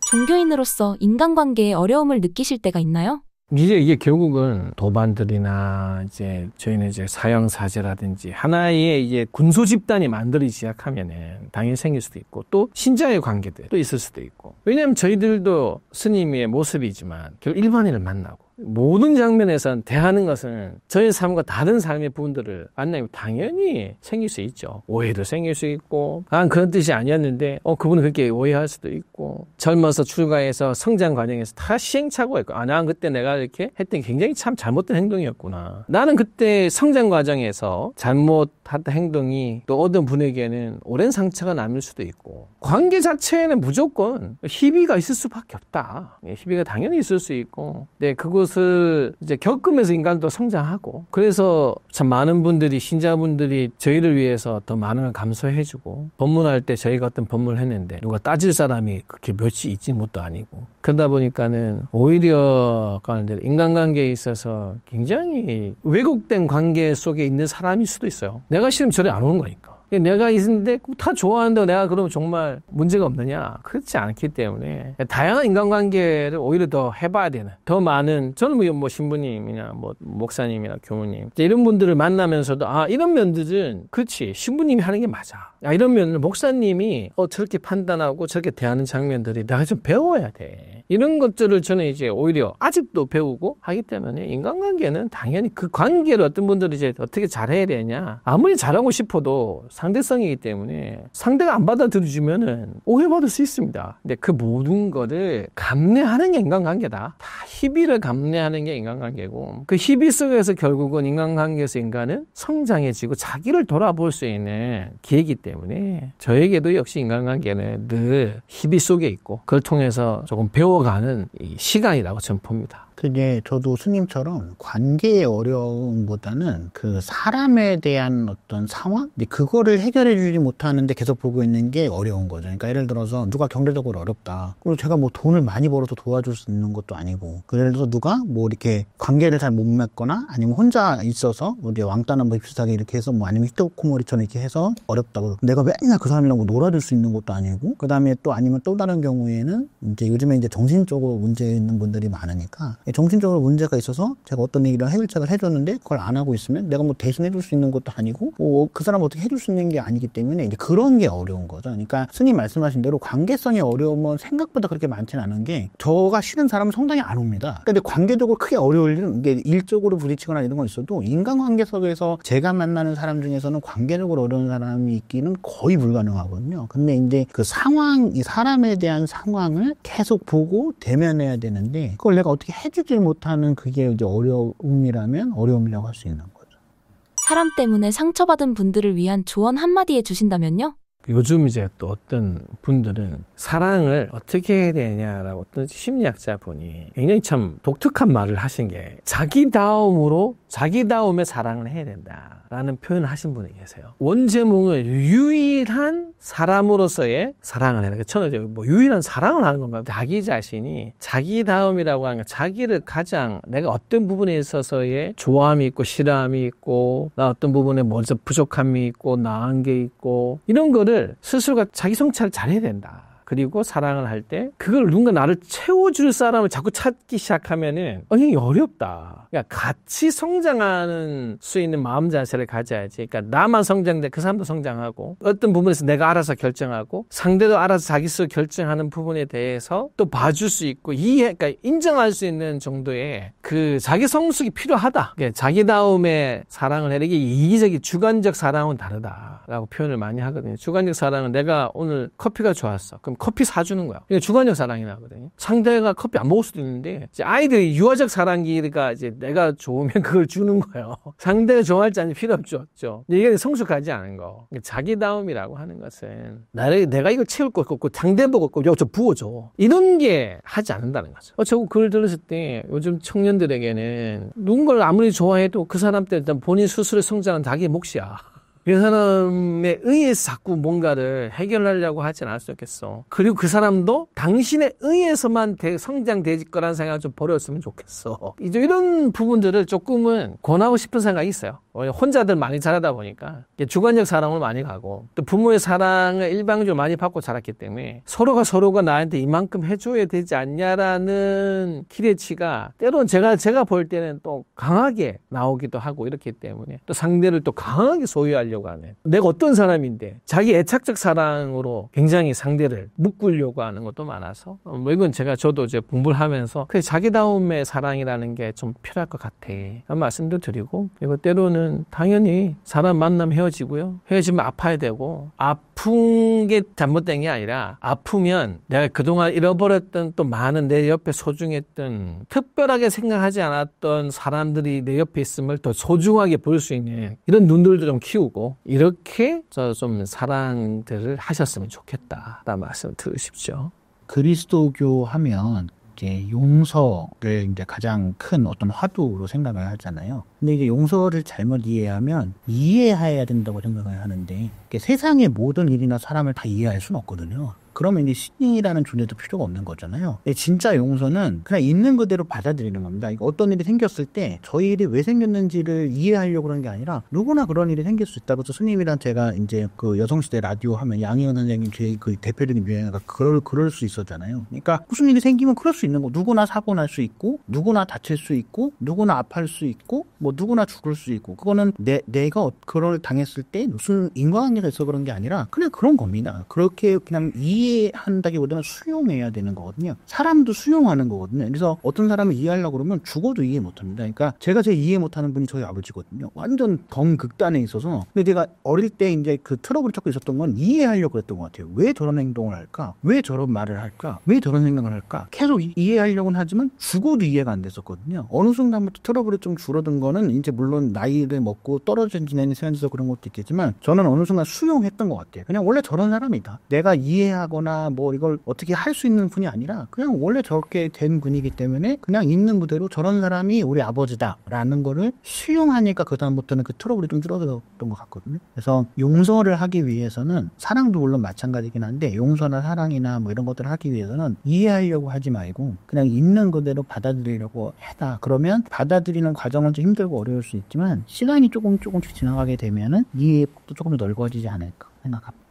종교인으로서 인간관계에 어려움을 느끼실 때가 있나요? 이게 결국은 도반들이나 이제 저희는 이제 사형사제라든지 하나의 이제 군소 집단이 만들기 시작하면은 당연히 생길 수도 있고 또 신자의 관계도 있을 수도 있고 왜냐하면 저희들도 스님의 모습이지만 결국 일반인을 만나고 모든 장면에서 대하는 것은 저희 삶과 다른 삶의 부분들을 만나면 당연히 생길 수 있죠. 오해도 생길 수 있고 그런 뜻이 아니었는데 그분은 그렇게 오해할 수도 있고 젊어서 출가해서 성장 과정에서 다 시행착오가 있고 난 그때 내가 이렇게 했던 게 굉장히 참 잘못된 행동이었구나. 나는 그때 성장 과정에서 잘못했던 행동이 또 어떤 분에게는 오랜 상처가 남을 수도 있고 관계 자체에는 무조건 희비가 있을 수밖에 없다. 희비가 당연히 있을 수 있고 그것을 이제 겪으면서 인간도 성장하고 그래서 참 많은 분들이 신자분들이 저희를 위해서 더 많은 걸 감수해주고 법문할 때 저희가 어떤 법문을 했는데 누가 따질 사람이 그렇게 몇이 있진 것도 아니고 그러다 보니까는 오히려 인간관계에 있어서 굉장히 왜곡된 관계 속에 있는 사람일 수도 있어요. 내가 싫으면 저리 안 오는 거니까. 내가 있는데 다 좋아하는데 내가 그러면 정말 문제가 없느냐? 그렇지 않기 때문에 다양한 인간관계를 오히려 더 해봐야 되는 더 많은 저는 뭐 신부님이나 뭐 목사님이나 교무님 이런 분들을 만나면서도 이런 면들은 그렇지 신부님이 하는 게 맞아. 이런 면을 목사님이 저렇게 판단하고 저렇게 대하는 장면들이 내가 좀 배워야 돼. 이런 것들을 저는 이제 오히려 아직도 배우고 하기 때문에 인간관계는 당연히 그 관계를 어떤 분들이 이제 어떻게 잘해야 되냐. 아무리 잘하고 싶어도 상대성이기 때문에 상대가 안 받아들여주면은 오해받을 수 있습니다. 근데 그 모든 거를 감내하는 게 인간관계다. 다 희비를 감내하는 게 인간관계고 그 희비 속에서 결국은 인간관계에서 인간은 성장해지고 자기를 돌아볼 수 있는 기회이기 때문에 저에게도 역시 인간관계는 늘 희비 속에 있고 그걸 통해서 조금 배워가는 시간이라고 저는 봅니다. 그게 저도 스님처럼 관계의 어려움보다는 그 사람에 대한 어떤 상황? 근데 그거를 해결해 주지 못하는데 계속 보고 있는 게 어려운 거죠. 그러니까 예를 들어서 누가 경제적으로 어렵다. 그리고 제가 뭐 돈을 많이 벌어서 도와줄 수 있는 것도 아니고. 예를 들어서 누가 뭐 이렇게 관계를 잘 못 맺거나 아니면 혼자 있어서 뭐 이제 왕따나 뭐 비슷하게 이렇게 해서 뭐 아니면 히토코모리처럼 이렇게 해서 어렵다고. 내가 맨날 그 사람이랑 뭐 놀아줄 수 있는 것도 아니고. 그 다음에 또 아니면 또 다른 경우에는 이제 요즘에 이제 정신적으로 문제 있는 분들이 많으니까 정신적으로 문제가 있어서 제가 어떤 얘기를 해결책을 해줬는데 그걸 안 하고 있으면 내가 뭐 대신 해줄 수 있는 것도 아니고 뭐 그 사람 어떻게 해줄 수 있는 게 아니기 때문에 이제 그런 게 어려운 거죠. 그러니까 스님 말씀하신 대로 관계성의 어려움은 생각보다 그렇게 많지는 않은 게 저가 싫은 사람은 성당에 안 옵니다. 근데 관계적으로 크게 어려울 일은 이게 일적으로 부딪히거나 이런 건 있어도 인간관계 속에서 제가 만나는 사람 중에서는 관계적으로 어려운 사람이 있기는 거의 불가능하거든요. 근데 이제 그 상황, 이 사람에 대한 상황을 계속 보고 대면해야 되는데 그걸 내가 어떻게 해주지 못하는 그게 이제 어려움이라면 어려움이라고 할 수 있는 거죠. 사람 때문에 상처받은 분들을 위한 조언 한마디 해주신다면요? 요즘 이제 또 어떤 분들은 사랑을 어떻게 해야 되냐라고 어떤 심리학자 분이 굉장히 참 독특한 말을 하신 게 자기다움으로 자기다움의 사랑을 해야 된다라는 표현을 하신 분이 계세요. 원제목은 유일한 사람으로서의 사랑을 해라. 저는 뭐 유일한 사랑을 하는 건가요? 자기 자신이 자기다움이라고 하는 건 자기를 가장 내가 어떤 부분에 있어서의 좋아함이 있고 싫어함이 있고 나 어떤 부분에 먼저 부족함이 있고 나은 게 있고 이런 거를 스스로가 자기 성찰을 잘해야 된다. 그리고 사랑을 할 때 그걸 누군가 나를 채워줄 사람을 자꾸 찾기 시작하면은 굉장히 어렵다. 그러니까 같이 성장하는 수 있는 마음 자세를 가져야지. 그러니까 나만 성장돼 그 사람도 성장하고 어떤 부분에서 내가 알아서 결정하고 상대도 알아서 자기 스스로 결정하는 부분에 대해서 또 봐줄 수 있고 그러니까 인정할 수 있는 정도의 그 자기 성숙이 필요하다. 자기다움의 사랑을 해야 이게 이기적인 주관적 사랑은 다르다라고 표현을 많이 하거든요. 주관적 사랑은 내가 오늘 커피가 좋았어. 그럼 커피 사주는 거야. 이게 주관적 사랑이 나거든요. 상대가 커피 안 먹을 수도 있는데 이제 아이들이 유아적 사랑기가 이제 내가 좋으면 그걸 주는 거예요. 상대가 좋아할지 아닌지 필요 없죠. 이게 성숙하지 않은 거. 자기다움이라고 하는 것은 내가 이걸 채울 것 같고 상대 보고 저 부어줘. 이런 게 하지 않는다는 거죠. 저 글 들었을 때 요즘 청년들에게는 누군가를 아무리 좋아해도 그 사람 때 일단 본인 스스로 성장은 자기 몫이야. 그 사람에 의해서 자꾸 뭔가를 해결하려고 하진 않을 수 없겠어. 그리고 그 사람도 당신에 의해서만 성장될 거라는 생각을 좀 버렸으면 좋겠어. 이제 이런 부분들을 조금은 권하고 싶은 생각이 있어요. 혼자들 많이 자라다 보니까 주관적 사랑을 많이 가고 또 부모의 사랑을 일방적으로 많이 받고 자랐기 때문에 서로가 나한테 이만큼 해줘야 되지 않냐라는 기대치가 때로는 제가 볼 때는 또 강하게 나오기도 하고 이렇기 때문에 또 상대를 또 강하게 소유하려고 하는 내가 어떤 사람인데 자기 애착적 사랑으로 굉장히 상대를 묶으려고 하는 것도 많아서 이건 저도 이제 공부를 하면서 그래 자기다움의 사랑이라는 게 좀 필요할 것 같아 라는 말씀도 드리고 그리고 때로는 당연히 사람 만나면 헤어지고요. 헤어지면 아파야 되고 아픈 게 잘못된 게 아니라 아프면 내가 그동안 잃어버렸던 또 많은 내 옆에 소중했던 특별하게 생각하지 않았던 사람들이 내 옆에 있음을 더 소중하게 볼 수 있는 이런 눈들도 좀 키우고 이렇게 좀 사랑들을 하셨으면 좋겠다라는 말씀을 들으십시오. 그리스도교 하면 이제 용서를 이제 가장 큰 어떤 화두로 생각을 하잖아요. 근데 이제 용서를 잘못 이해하면 이해해야 된다고 생각을 하는데 세상의 모든 일이나 사람을 다 이해할 수는 없거든요. 그러면 이제 신이라는 존재도 필요가 없는 거잖아요. 진짜 용서는 그냥 있는 그대로 받아들이는 겁니다. 어떤 일이 생겼을 때 저희 일이 왜 생겼는지를 이해하려고 그런 게 아니라 누구나 그런 일이 생길 수 있다. 그래서 스님이랑 제가 이제 그 여성시대 라디오 하면 양희은 선생님 제 그 대표적인 유행어가 그럴 수 있었잖아요. 그러니까 무슨 일이 생기면 그럴 수 있는 거. 누구나 사고 날 수 있고 누구나 다칠 수 있고 누구나 아파할 수 있고 뭐 누구나 죽을 수 있고 그거는 내가 그걸 당했을 때 무슨 인과관계가 있어 그런 게 아니라 그냥 그런 겁니다. 그렇게 그냥 이해한다기보다는 수용해야 되는 거거든요. 사람도 수용하는 거거든요. 그래서 어떤 사람을 이해하려고 그러면 죽어도 이해 못합니다. 그러니까 제가 제일 이해 못하는 분이 저희 아버지거든요. 완전 극단에 있어서. 근데 제가 어릴 때 이제 그 트러블이 찾고 있었던 건 이해하려고 했던 것 같아요. 왜 저런 행동을 할까? 왜 저런 말을 할까? 왜 저런 생각을 할까? 계속 이해하려고는 하지만 죽어도 이해가 안 됐었거든요. 어느 순간부터 트러블이 좀 줄어든 거는 이제 물론 나이를 먹고 떨어져 지내는 시간에서 그런 것도 있겠지만 저는 어느 순간 수용했던 것 같아요. 그냥 원래 저런 사람이다. 내가 이해하거나 뭐 이걸 어떻게 할 수 있는 분이 아니라 그냥 원래 저렇게 된 분이기 때문에 그냥 있는 그대로 저런 사람이 우리 아버지다라는 거를 수용하니까 그다음부터는 그 트러블이 좀 줄어들었던 것 같거든요. 그래서 용서를 하기 위해서는 사랑도 물론 마찬가지긴 한데 용서나 사랑이나 뭐 이런 것들을 하기 위해서는 이해하려고 하지 말고 그냥 있는 그대로 받아들이려고 해다. 그러면 받아들이는 과정은 좀 힘들고 어려울 수 있지만 시간이 조금씩 지나가게 되면은 이해의 폭도 조금 더 넓어지지 않을까 생각합니다.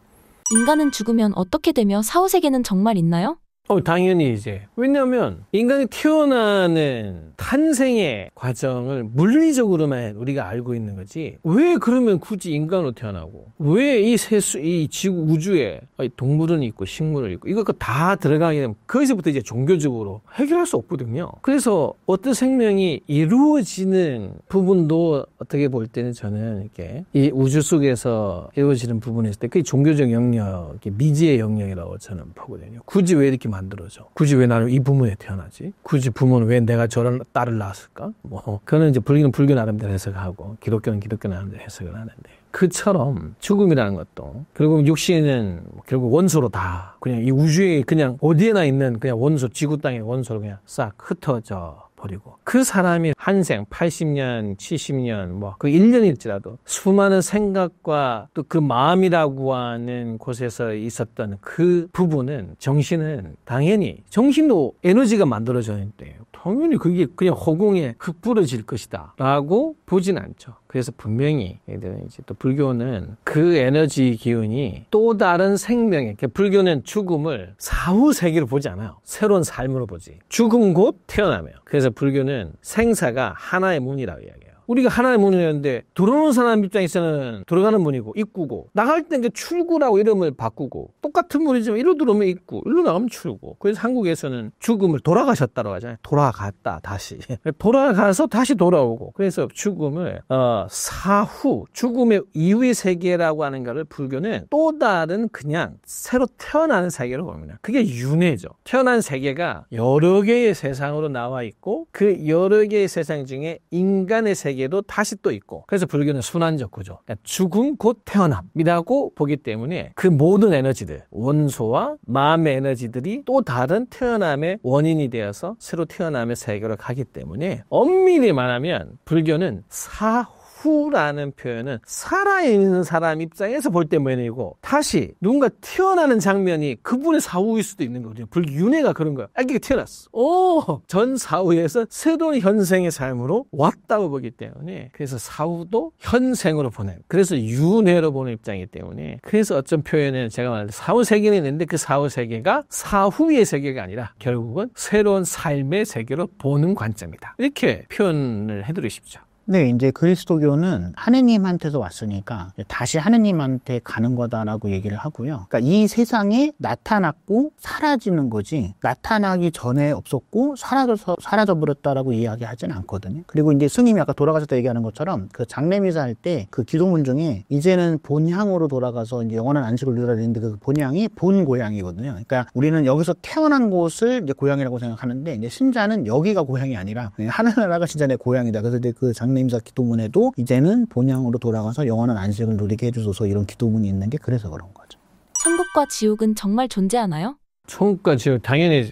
인간은 죽으면 어떻게 되며 사후세계는 정말 있나요? 당연히 이제. 왜냐면 인간이 태어나는 탄생의 과정을 물리적으로만 우리가 알고 있는 거지. 왜 그러면 굳이 인간으로 태어나고? 왜 이 지구 우주에 동물은 있고 식물은 있고 이거 다 들어가게 되면 거기서부터 이제 종교적으로 해결할 수 없거든요. 그래서 어떤 생명이 이루어지는 부분도 어떻게 볼 때는 저는 이렇게 이 우주 속에서 이루어지는 부분에 있을 때 그게 종교적 영역, 미지의 영역이라고 저는 보거든요. 굳이 왜 이렇게 만들어져? 굳이 왜 나는 이 부모에 태어나지? 굳이 부모는 왜 내가 저런 딸을 낳았을까? 그거는 이제 불교는 불교 나름대로 해석하고 기독교는 기독교 나름대로 해석을 하는데 그처럼 죽음이라는 것도 결국 육신은 결국 원소로 다 그냥 이 우주에 그냥 어디에나 있는 그냥 원소, 지구 땅의 원소로 그냥 싹 흩어져 버리고 그 사람이 한 생 80년, 70년 그 1년일지라도 수많은 생각과 또 그 마음이라고 하는 곳에서 있었던 그 부분은 정신은 당연히 정신도 에너지가 만들어졌는데 당연히 그게 그냥 허공에 흩뿌려질 것이다 라고 보진 않죠. 그래서 분명히 이제 또 불교는 그 에너지 기운이 또 다른 생명에 불교는 죽음을 사후 세계로 보지 않아요. 새로운 삶으로 보지. 죽음 곧 태어나며. 그래서 불교는 생사가 하나의 문이라고 이야기해요. 우리가 하나의 문을 열는데 들어오는 사람 입장에서는 들어가는 문이고 입구고, 나갈 때 출구라고 이름을 바꾸고, 똑같은 문이지만 이리로 들어오면 입구, 이리로 나가면 출구. 그래서 한국에서는 죽음을 돌아가셨다고 하잖아요. 돌아갔다 다시 돌아가서 다시 돌아오고. 그래서 죽음을 사후, 죽음의 이후의 세계라고 하는 것을 불교는 또 다른 그냥 새로 태어나는 세계로 봅니다. 그게 윤회죠. 태어난 세계가 여러 개의 세상으로 나와 있고, 그 여러 개의 세상 중에 인간의 세계도 다시 또 있고, 그래서 불교는 순환적 구조, 그러니까 죽음 곧 태어남이라고 보기 때문에 그 모든 에너지들, 원소와 마음의 에너지들이 또 다른 태어남의 원인이 되어서 새로 태어남의 세계로 가기 때문에, 엄밀히 말하면 불교는 사후라는 표현은 살아있는 사람 입장에서 볼 때 뭐냐고, 다시 누군가 태어나는 장면이 그분의 사후일 수도 있는 거거든요. 불윤회가 그런 거야. 아기가 태어났어. 전 사후에서 새로운 현생의 삶으로 왔다고 보기 때문에, 그래서 사후도 현생으로 보는, 그래서 윤회로 보는 입장이기 때문에, 그래서 어떤 표현은 제가 말한 사후 세계는 있는데 그 사후 세계가 사후의 세계가 아니라 결국은 새로운 삶의 세계로 보는 관점이다. 이렇게 표현을 해드리고 싶죠. 네, 이제 그리스도교는 하느님한테서 왔으니까 다시 하느님한테 가는 거다라고 얘기를 하고요. 그러니까 이 세상에 나타났고 사라지는 거지, 나타나기 전에 없었고 사라져버렸다라고 이야기하지는 않거든요. 그리고 이제 스님이 아까 돌아가셨다 얘기하는 것처럼 그 장례미사 할 때 그 기도문 중에 이제는 본향으로 돌아가서 이제 영원한 안식을 누리라 했는데, 그 본향이 본 고향이거든요. 그러니까 우리는 여기서 태어난 곳을 이제 고향이라고 생각하는데, 이제 신자는 여기가 고향이 아니라 하늘나라가 진짜 내 고향이다. 그래서 이제 그 장례미사 기도문에도 이제는 본향으로 돌아가서 영원한 안식을 누리게 해주소서, 이런 기도문이 있는 게 그래서 그런 거죠. 천국과 지옥은 정말 존재하나요? 천국과 지옥 당연히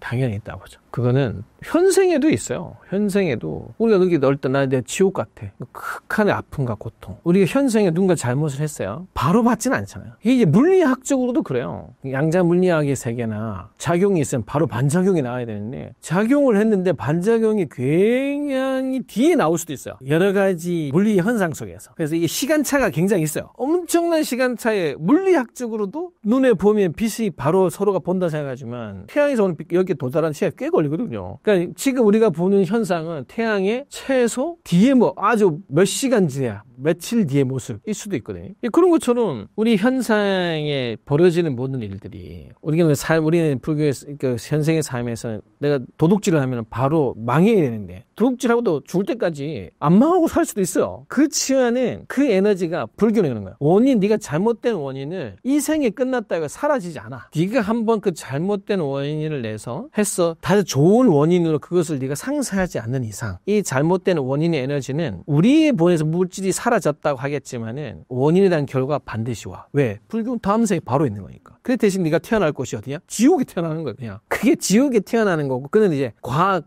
있다고 보죠. 그거는 현생에도 있어요. 현생에도 우리가 그렇게 넣을 때 나 내 지옥 같아, 극한의 아픔과 고통, 우리가 현생에 누군가 잘못을 했어요. 바로 받지는 않잖아요. 이게 이제 물리학적으로도 그래요. 양자 물리학의 세계나 작용이 있으면 바로 반작용이 나와야 되는데, 작용을 했는데 반작용이 굉장히 뒤에 나올 수도 있어요. 여러 가지 물리 현상 속에서. 그래서 이게 시간차가 굉장히 있어요. 엄청난 시간차에 물리학적으로도 눈에 보면 빛이 바로 서로가 본다 생각하지만, 태양에서 오는 빛 여기에 도달하는 시간이 꽤 걸리거든요. 그러니까 지금 우리가 보는 현상은 태양의 최소 뒤에 아주 몇 시간 뒤야, 며칠 뒤의 모습일 수도 있거든요. 그런 것처럼 우리 현상에 벌어지는 모든 일들이, 우리는 불교의 그 현생의 삶에서 내가 도둑질을 하면 바로 망해야 되는데, 도둑질하고도 죽을 때까지 안 망하고 살 수도 있어요. 그 치유하는 그 에너지가 불교는 그런 거야. 네가 잘못된 원인을 이 생에 끝났다고 사라지지 않아. 네가 한번 그 잘못된 원인을 내서 했어. 다들 좋은 원인으로 그것을 네가 상쇄하지 않는 이상, 이 잘못된 원인의 에너지는 우리의 본에서 물질이 사라졌다고 하겠지만은 원인에 대한 결과가 반드시 와. 왜? 불교는 다음 생에 바로 있는 거니까. 그래 대신 네가 태어날 곳이 어디냐? 지옥에 태어나는 거야, 그냥. 그게 지옥에 태어나는 거고, 그는 이제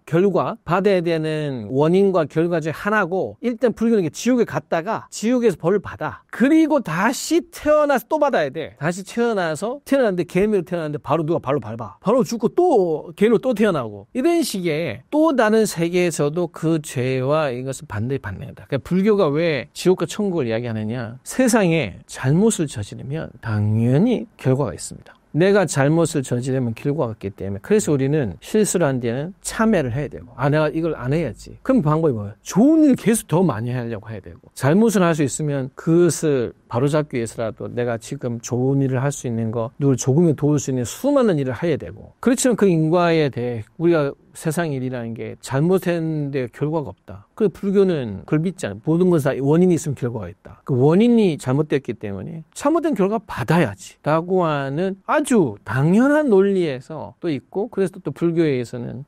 결과, 받아야 되는 원인과 결과 중에 하나고, 일단 불교는 지옥에 갔다가 지옥에서 벌을 받아. 그리고 다시 태어나서 또 받아야 돼. 다시 태어났는데 개미로 태어났는데 바로 누가 발로 밟아. 바로 죽고 또 개미로 또 태어나고. 이런 식의 또 다른 세계에서도 그 죄와 이것을 반드시 받는 거다. 그러니까 불교가 왜 지옥과 천국을 이야기하느냐? 세상에 잘못을 저지르면 당연히 결과가 있습니다. 내가 잘못을 저지르면 결과가 있기 때문에, 그래서 우리는 실수를 한 뒤에는 참회를 해야 되고, 내가 이걸 안 해야지. 그럼 방법이 뭐예요? 좋은 일 계속 더 많이 하려고 해야 되고, 잘못을 할 수 있으면 그것을 바로잡기 위해서라도 내가 지금 좋은 일을 할 수 있는 거, 누굴 조금이라도 도울 수 있는 수많은 일을 해야 되고, 그렇지만 그 인과에 대해 우리가 세상 일이라는 게 잘못했는데 결과가 없다. 그 불교는 그걸 믿지 않아요. 모든 것은 원인이 있으면 결과가 있다. 그 원인이 잘못됐기 때문에 잘못된 결과 받아야지 라고 하는 아주 당연한 논리에서 또 있고, 그래서 또 불교에서는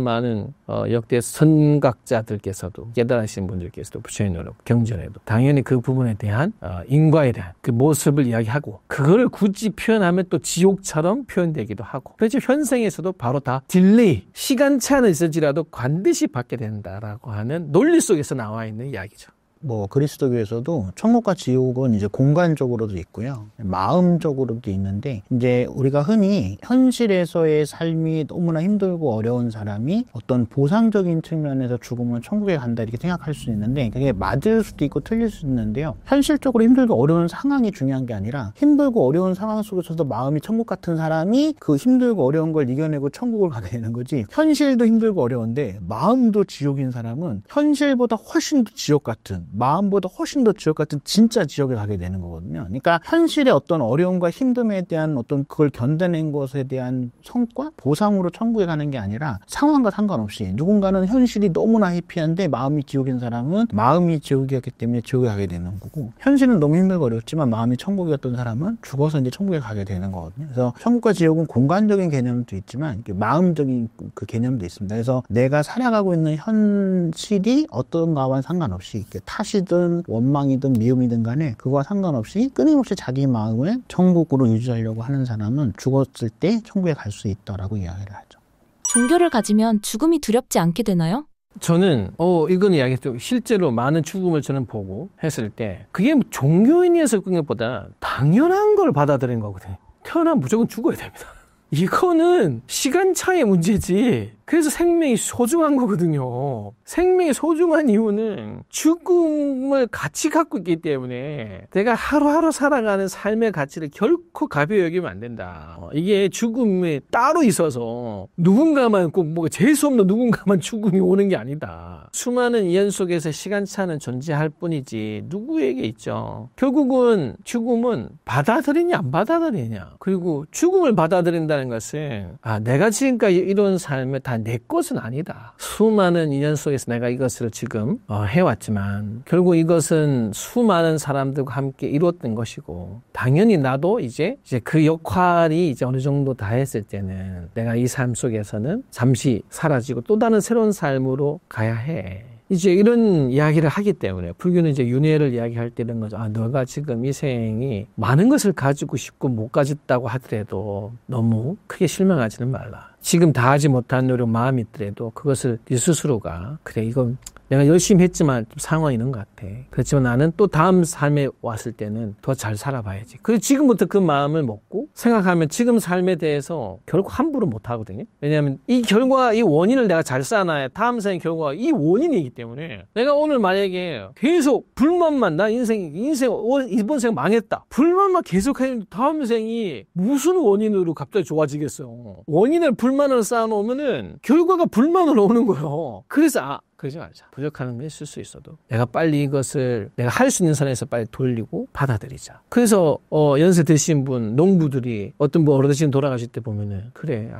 많은 역대 선각자들께서도, 깨달으신 분들께서도 부처님으로 경전에도 당연히 그 부분에 대한 인과에 대한 그 모습을 이야기하고, 그거를 굳이 표현하면 또 지옥처럼 표현되기도 하고, 그래서 현생에서도 바로 다 딜레이, 시간차는 있을지라도 반드시 받게 된다라고 하는 논리 속에서 나와 있는 이야기죠. 뭐 그리스도교에서도 천국과 지옥은 이제 공간적으로도 있고요. 마음적으로도 있는데 이제 우리가 흔히 현실에서의 삶이 너무나 힘들고 어려운 사람이 어떤 보상적인 측면에서 죽으면 천국에 간다 이렇게 생각할 수 있는데 그게 맞을 수도 있고 틀릴 수도 있는데요. 현실적으로 힘들고 어려운 상황이 중요한 게 아니라 힘들고 어려운 상황 속에서도 마음이 천국 같은 사람이 그 힘들고 어려운 걸 이겨내고 천국을 가게 되는 거지. 현실도 힘들고 어려운데 마음도 지옥인 사람은 현실보다 훨씬 더 지옥 같은, 마음보다 훨씬 더 지옥 같은 진짜 지옥에 가게 되는 거거든요. 그러니까 현실의 어떤 어려움과 힘듦에 대한 어떤 그걸 견뎌낸 것에 대한 성과, 보상으로 천국에 가는 게 아니라 상황과 상관없이 누군가는 현실이 너무나 해피한데 마음이 지옥인 사람은 마음이 지옥이었기 때문에 지옥에 가게 되는 거고, 현실은 너무 힘들고 어렵지만 마음이 천국이었던 사람은 죽어서 이제 천국에 가게 되는 거거든요. 그래서 천국과 지옥은 공간적인 개념도 있지만 마음적인 그 개념도 있습니다. 그래서 내가 살아가고 있는 현실이 어떤가와 상관없이 탓이든 원망이든 미움이든 간에 그거와 상관없이 끊임없이 자기 마음을 천국으로 유지하려고 하는 사람은 죽었을 때 천국에 갈 수 있다라고 이야기를 하죠. 종교를 가지면 죽음이 두렵지 않게 되나요? 저는 이건 이야기했죠. 실제로 많은 죽음을 저는 보고 했을 때 그게 종교인이어서 그런 것보다 당연한 걸 받아들인 거거든요. 태어나면 무조건 죽어야 됩니다. 이거는 시간차의 문제지. 그래서 생명이 소중한 거거든요. 생명이 소중한 이유는 죽음을 같이 갖고 있기 때문에 내가 하루하루 살아가는 삶의 가치를 결코 가벼이 여기면 안 된다. 이게 죽음에 따로 있어서 누군가만 꼭 뭐 재수 없는 누군가만 죽음이 오는 게 아니다. 수많은 인연 속에서 시간차는 존재할 뿐이지 누구에게 있죠. 결국은 죽음은 받아들이냐 안 받아들이냐. 그리고 죽음을 받아들인다는 것은 내가 지금까지 이런 삶을 다 내 것은 아니다. 수많은 인연 속에서 내가 이것을 지금 해왔지만 결국 이것은 수많은 사람들과 함께 이루었던 것이고 당연히 나도 이제 그 역할이 이제 어느 정도 다 했을 때는 내가 이 삶 속에서는 잠시 사라지고 또 다른 새로운 삶으로 가야 해. 이제 이런 이야기를 하기 때문에 불교는 이제 윤회를 이야기할 때 이런 거죠. 너가 지금 이 생이 많은 것을 가지고 싶고 못 가졌다고 하더라도 너무 크게 실망하지는 말라. 지금 다 하지 못한 노력 마음이 있더라도 그것을 네 스스로가 그래 이건 내가 열심히 했지만 좀 상황이 있는 것 같아. 그렇지만 나는 또 다음 삶에 왔을 때는 더 잘 살아봐야지. 그래서 지금부터 그 마음을 먹고 생각하면 지금 삶에 대해서 결코 함부로 못 하거든요. 왜냐하면 이 결과, 이 원인을 내가 잘 쌓아놔야 다음 생의 결과가 이 원인이기 때문에 내가 오늘 만약에 계속 불만만 나 이번 생 망했다. 불만만 계속하면 다음 생이 무슨 원인으로 갑자기 좋아지겠어요. 원인을 불만으로 쌓아놓으면은 결과가 불만으로 오는 거예요. 그래서 그러지 말자. 부족한 게 있을 수 있어도 내가 빨리 이것을 내가 할 수 있는 선에서 빨리 돌리고 받아들이자. 그래서 연세 드신 분, 농부들이 어떤 분 어르신 돌아가실 때 보면은 그래,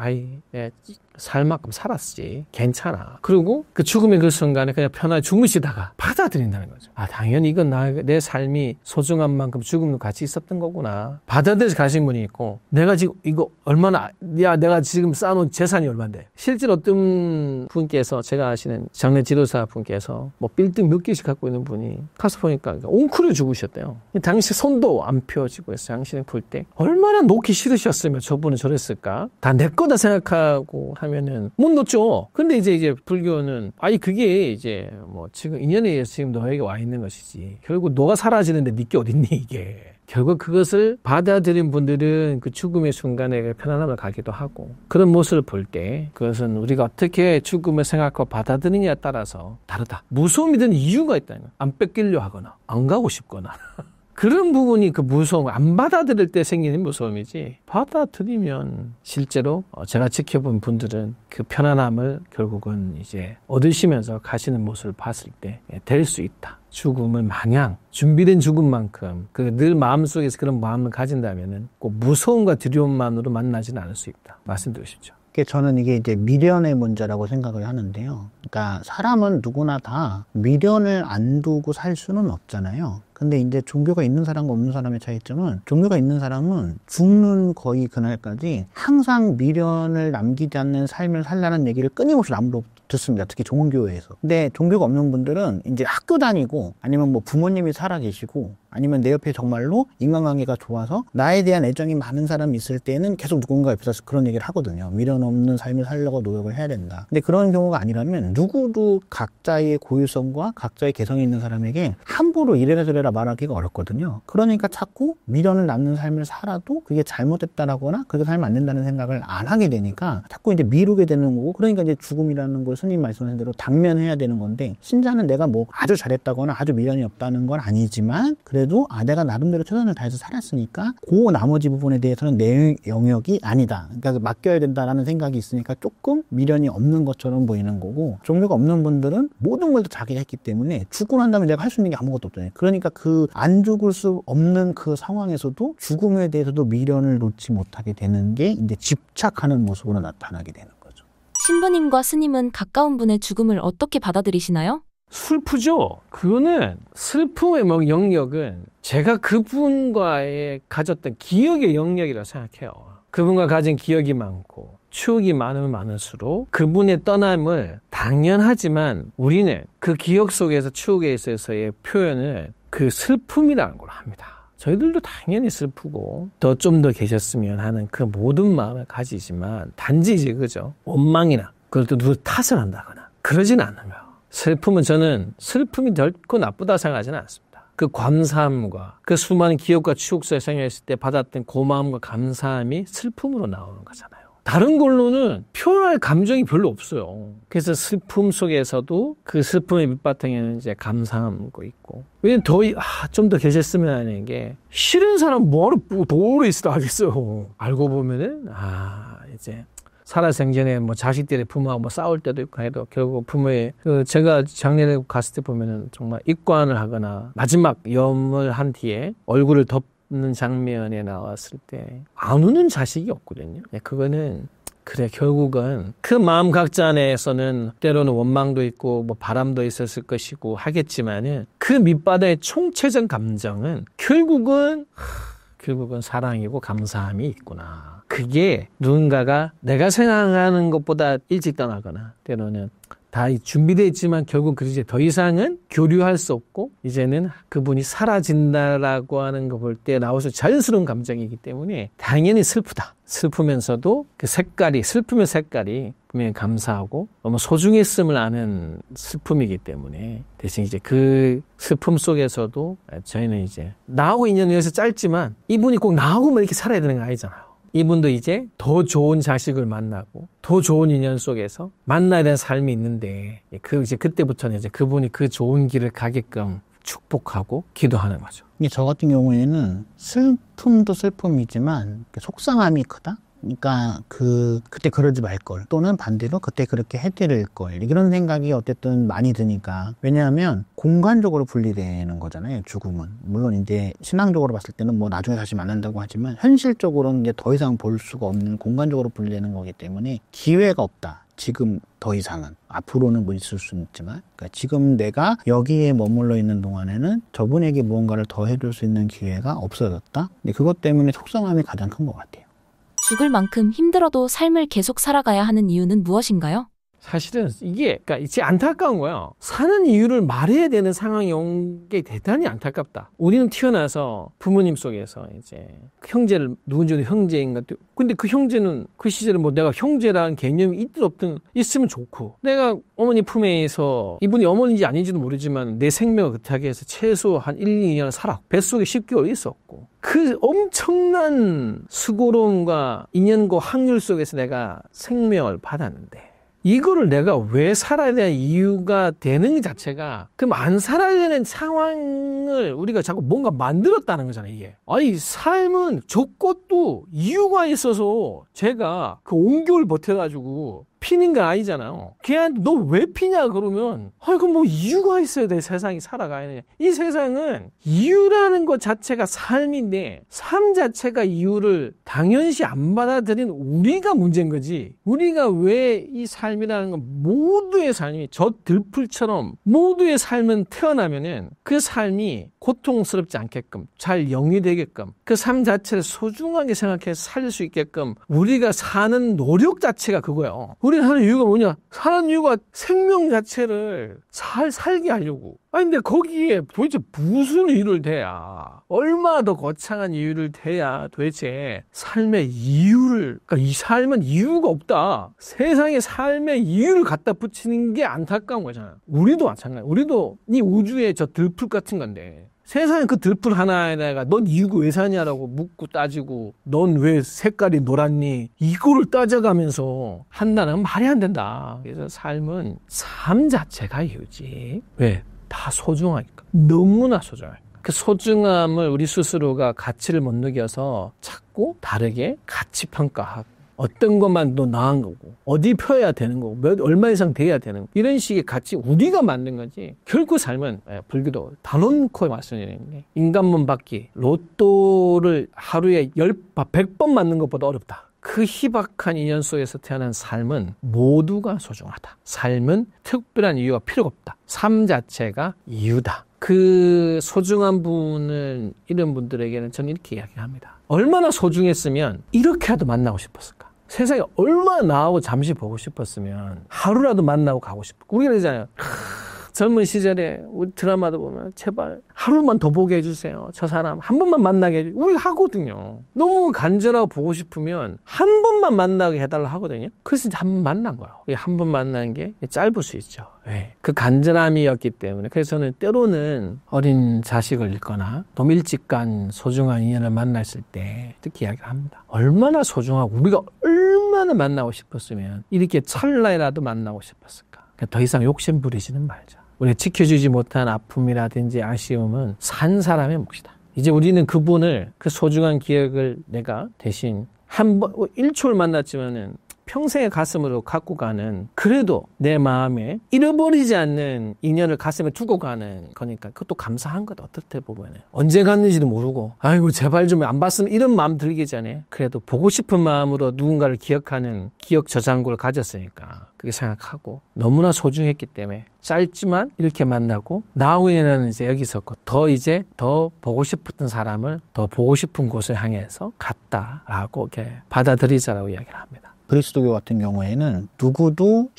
살 만큼 살았지. 괜찮아. 그리고 그 죽음의 그 순간에 그냥 편하게 주무시다가 받아들인다는 거죠. 당연히 이건 내 삶이 소중한 만큼 죽음도 같이 있었던 거구나. 받아들여서 가신 분이 있고 내가 지금 이거 얼마나 내가 지금 쌓아놓은 재산이 얼만데. 실제로 어떤 분께서 제가 아시는 장례 지도사 분께서 뭐 빌딩 몇 개씩 갖고 있는 분이 가서 보니까 웅크려 죽으셨대요. 당시 손도 안 펴지고 해서 장신을 풀 때 얼마나 놓기 싫으셨으면 저분은 저랬을까? 다 내 거다 생각하고 하면은 못 놓죠. 근데 이제 불교는 그게 이제 뭐 지금 인연에 의해서 지금 너에게 와 있는 것이지. 결국 너가 사라지는데 네게 어딨니 이게. 결국 그것을 받아들인 분들은 그 죽음의 순간에 편안함을 가기도 하고 그런 모습을 볼 때 그것은 우리가 어떻게 죽음을 생각하고 받아들이냐에 따라서 다르다. 무서움이 드는 이유가 있다는 거야. 안 뺏기려 하거나 안 가고 싶거나 그런 부분이 그 무서움, 안 받아들일 때 생기는 무서움이지 받아들이면 실제로 제가 지켜본 분들은 그 편안함을 결국은 이제 얻으시면서 가시는 모습을 봤을 때 될 수 있다. 죽음을 마냥 준비된 죽음만큼 늘 마음속에서 그런 마음을 가진다면은 꼭 무서움과 두려움만으로 만나지는 않을 수 있다. 말씀드리고 싶죠. 저는 이게 이제 미련의 문제라고 생각을 하는데요. 그러니까 사람은 누구나 다 미련을 안 두고 살 수는 없잖아요. 근데 이제 종교가 있는 사람과 없는 사람의 차이점은 종교가 있는 사람은 죽는 거의 그날까지 항상 미련을 남기지 않는 삶을 살라는 얘기를 끊임없이 남으로 듣습니다. 특히 종교에서. 근데 종교가 없는 분들은 이제 학교 다니고 아니면 뭐 부모님이 살아 계시고 아니면 내 옆에 정말로 인간관계가 좋아서 나에 대한 애정이 많은 사람이 있을 때는 계속 누군가 옆에서 그런 얘기를 하거든요. 미련 없는 삶을 살려고 노력을 해야 된다. 근데 그런 경우가 아니라면 누구도 각자의 고유성과 각자의 개성이 있는 사람에게 함부로 이래라 저래라 말하기가 어렵거든요. 그러니까 자꾸 미련을 남는 삶을 살아도 그게 잘못됐다라거나 그렇게 살면 안 된다는 생각을 안 하게 되니까 자꾸 이제 미루게 되는 거고, 그러니까 이제 죽음이라는 걸 스님 말씀하신 대로 당면해야 되는 건데, 신자는 내가 뭐 아주 잘했다거나 아주 미련이 없다는 건 아니지만 그래도 내가 나름대로 최선을 다해서 살았으니까 그 나머지 부분에 대해서는 내 영역이 아니다. 그러니까 맡겨야 된다라는 생각이 있으니까 조금 미련이 없는 것처럼 보이는 거고, 종교가 없는 분들은 모든 걸 다 자기가 했기 때문에 죽고 난 다음에 내가 할 수 있는 게 아무것도 없잖아요. 그러니까 그 안 죽을 수 없는 그 상황에서도 죽음에 대해서도 미련을 놓지 못하게 되는 게 이제 집착하는 모습으로 나타나게 되는 거죠. 신부님과 스님은 가까운 분의 죽음을 어떻게 받아들이시나요? 슬프죠. 그거는 슬픔의 영역은 제가 그분과의 가졌던 기억의 영역이라고 생각해요. 그분과 가진 기억이 많고 추억이 많으면 많을수록 그분의 떠남을 당연하지만 우리는 그 기억 속에서 추억에 있어서의 표현을 그 슬픔이라는 걸 합니다. 저희들도 당연히 슬프고 좀 더 계셨으면 하는 그 모든 마음을 가지지만 단지 이제 그죠, 원망이나 그걸 또 누구 탓을 한다거나 그러진 않으며, 슬픔은 저는 슬픔이 결코 나쁘다 생각하지는 않습니다. 그 감사함과 그 수많은 기억과 추억 속에 생각했을 때 받았던 고마움과 감사함이 슬픔으로 나오는 거잖아요. 다른 걸로는 표현할 감정이 별로 없어요. 그래서 슬픔 속에서도 그 슬픔의 밑바탕에는 이제 감사함도 있고, 왜냐면 좀 더 계셨으면 하는 게, 싫은 사람 뭐하러 도로 있어도 하겠어요. 알고 보면은 이제 살아생전에 뭐 자식들의 부모하고 뭐 싸울 때도 있고 해도 결국 부모의 제가 장례를 갔을 때 보면은 정말 입관을 하거나 마지막 염을 한 뒤에 얼굴을 덮는 장면에 나왔을 때 안 우는 자식이 없거든요. 그거는 그래, 결국은 그 마음 각자 안에서는 때로는 원망도 있고 뭐 바람도 있었을 것이고 하겠지만은 그 밑바닥의 총체적 감정은 결국은 사랑이고 감사함이 있구나. 그게 누군가가 내가 생각하는 것보다 일찍 떠나거나 때로는 다 준비되어 있지만 결국 그 이제 더 이상은 교류할 수 없고 이제는 그분이 사라진다라고 하는 거 볼 때 나와서 자연스러운 감정이기 때문에 당연히 슬프다. 슬프면서도 그 슬픔의 색깔이 분명히 감사하고 너무 소중했음을 아는 슬픔이기 때문에, 대신 이제 그 슬픔 속에서도 저희는 이제 나하고 인연이 여기서 짧지만 이분이 꼭 나하고만 이렇게 살아야 되는 거 아니잖아요. 이분도 이제 더 좋은 자식을 만나고 더 좋은 인연 속에서 만나야 되는 삶이 있는데, 이제 그때부터는 이제 그분이 그 좋은 길을 가게끔 축복하고 기도하는 거죠. 저 같은 경우에는 슬픔도 슬픔이지만 속상함이 크다? 그러니까 그때 그러지 말걸, 또는 반대로 그때 그렇게 해드릴 걸, 이런 생각이 어쨌든 많이 드니까. 왜냐하면 공간적으로 분리되는 거잖아요, 죽음은. 물론 이제 신앙적으로 봤을 때는 뭐 나중에 다시 만난다고 하지만 현실적으로는 이제 더 이상 볼 수가 없는 공간적으로 분리되는 거기 때문에 기회가 없다. 지금 더 이상은. 앞으로는 뭐 있을 수는 있지만, 그러니까 지금 내가 여기에 머물러 있는 동안에는 저분에게 무언가를 더 해줄 수 있는 기회가 없어졌다. 근데 그것 때문에 속상함이 가장 큰 것 같아요. 죽을 만큼 힘들어도 삶을 계속 살아가야 하는 이유는 무엇인가요? 사실은 그러니까 이게 안타까운 거예요. 사는 이유를 말해야 되는 상황이 온 게 대단히 안타깝다. 우리는 태어나서 부모님 속에서 이제 형제를, 누군지는 형제인가, 근데 그 형제는 그 시절에 뭐 내가 형제라는 개념이 있든 없든 있으면 좋고, 내가 어머니 품에서 이분이 어머니인지 아닌지도 모르지만 내 생명을 그렇게 해서 최소 한 1, 2년 살았고 뱃속에 10개월 있었고, 그 엄청난 수고로움과 인연과 확률 속에서 내가 생명을 받았는데, 이거를 내가 왜 살아야 되는 이유가 되는 것 자체가, 그럼 안 살아야 되는 상황을 우리가 자꾸 뭔가 만들었다는 거잖아요, 이게. 아니, 삶은 저것도 이유가 있어서 제가 그 5개월 버텨가지고 피는 거 아니잖아요. 걔한테 너 왜 피냐 그러면, 그럼 뭐 이유가 있어야 돼, 세상이 살아가야 돼. 이 세상은 이유라는 것 자체가 삶인데, 삶 자체가 이유를 당연시 안 받아들인 우리가 문제인 거지. 우리가 왜 이 삶이라는 건, 모두의 삶이 저 들풀처럼 모두의 삶은 태어나면은 그 삶이 고통스럽지 않게끔 잘 영위되게끔 그 삶 자체를 소중하게 생각해서 살 수 있게끔 우리가 사는 노력 자체가 그거예요. 우리 사는 이유가 뭐냐? 사는 이유가 생명 자체를 살게 하려고. 아니, 근데 거기에 도대체 무슨 이유를 대야? 얼마나 더 거창한 이유를 대야 도대체 삶의 이유를, 그러니까 이 삶은 이유가 없다. 세상에 삶의 이유를 갖다 붙이는 게 안타까운 거잖아요. 우리도 마찬가지야. 우리도 이 우주의 저 들풀 같은 건데. 세상에 그 들풀 하나에다가 넌 이유가 왜 사냐라고 묻고 따지고 넌 왜 색깔이 노랗니? 이거를 따져가면서 한다는 말이 안 된다. 그래서 삶은 삶 자체가 이유지. 왜? 다 소중하니까. 너무나 소중하니까. 그 소중함을 우리 스스로가 가치를 못 느껴서 자꾸 다르게 가치 평가하고 어떤 것만 더 나은 거고 어디 펴야 되는 거고 얼마 이상 돼야 되는 거고 이런 식의 가치 우리가 만든 거지. 결코 삶은 불교도 단언코 말씀드리는 게 인간몸 받기 로또를 하루에 100번 맞는 것보다 어렵다. 그 희박한 인연 속에서 태어난 삶은 모두가 소중하다. 삶은 특별한 이유가 필요가 없다. 삶 자체가 이유다. 그 소중한 분을 이런 분들에게는 저는 이렇게 이야기합니다. 얼마나 소중했으면 이렇게라도 만나고 싶었을까? 세상에 얼마나 나하고 잠시 보고 싶었으면 하루라도 만나고 가고 싶고. 우리가 그러잖아요. 젊은 시절에 우리 드라마도 보면 제발 하루만 더 보게 해주세요. 저 사람 한 번만 만나게 해주세요. 우리 하거든요. 너무 간절하고 보고 싶으면 한 번만 만나게 해달라 하거든요. 그래서 한 번 만난 거예요. 한 번 만난 게 짧을 수 있죠. 네. 그 간절함이었기 때문에. 그래서 저는 때로는 어린 자식을 잃거나 너무 일찍 간 소중한 인연을 만났을 때 특히 이야기를 합니다. 얼마나 소중하고 우리가 얼마나 만나고 싶었으면 이렇게 찰나에라도 만나고 싶었을까. 더 이상 욕심 부리지는 말자. 우리가 지켜주지 못한 아픔이라든지 아쉬움은 산 사람의 몫이다. 이제 우리는 그분을 그 소중한 기억을 내가 대신 한 번 1초를 만났지만은 평생의 가슴으로 갖고 가는 그래도 내 마음에 잃어버리지 않는 인연을 가슴에 두고 가는 거니까 그것도 감사한 것 어떻게 보면 언제 갔는지도 모르고 아이고 제발 좀 안 봤으면 이런 마음 들기 전에 그래도 보고 싶은 마음으로 누군가를 기억하는 기억 저장고를 가졌으니까 그렇게 생각하고 너무나 소중했기 때문에 짧지만 이렇게 만나고 나후에는 이제 여기서 더 보고 싶었던 사람을 더 보고 싶은 곳을 향해서 갔다라고 이렇게 받아들이자라고 이야기를 합니다. 그리스도교 같은 경우에는 누구도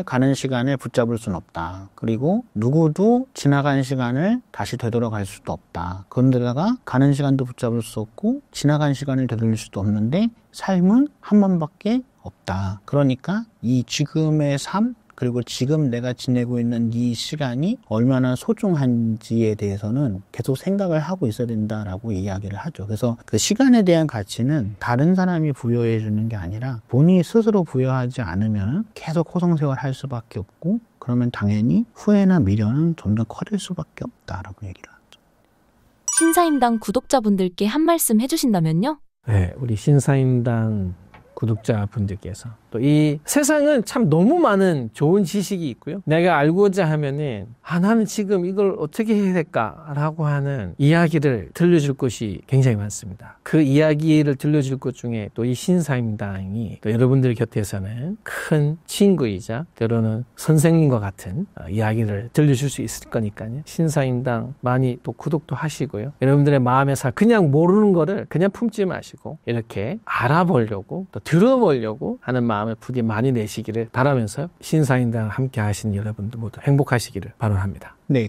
가는 시간을 붙잡을 수는 없다. 그리고 누구도 지나간 시간을 다시 되돌아갈 수도 없다. 그런데다가 가는 시간도 붙잡을 수 없고 지나간 시간을 되돌릴 수도 없는데 삶은 한 번밖에 없다. 그러니까 이 지금의 삶 그리고 지금 내가 지내고 있는 이 시간이 얼마나 소중한지에 대해서는 계속 생각을 하고 있어야 된다라고 이야기를 하죠. 그래서 그 시간에 대한 가치는 다른 사람이 부여해 주는 게 아니라 본인이 스스로 부여하지 않으면 계속 호성생활 할 수밖에 없고 그러면 당연히 후회나 미련은 점점 커질 수밖에 없다라고 얘기를 하죠. 신사임당 구독자분들께 한 말씀 해주신다면요? 네, 우리 신사임당 구독자분들께서 또 이 세상은 참 너무 많은 좋은 지식이 있고요. 내가 알고자 하면은 나는 지금 이걸 어떻게 해야 될까라고 하는 이야기를 들려줄 곳이 굉장히 많습니다. 그 이야기를 들려줄 것 중에 또 이 신사임당이 또 여러분들 곁에서는 큰 친구이자 때로는 선생님과 같은 이야기를 들려줄 수 있을 거니까요. 신사임당 많이 또 구독도 하시고요. 여러분들의 마음에서 그냥 모르는 거를 그냥 품지 마시고 이렇게 알아보려고 또 들어보려고 하는 마음을 부디 많이 내시기를 바라면서 신사임당 함께 하신 여러분들 모두 행복하시기를 바랍니다. 네,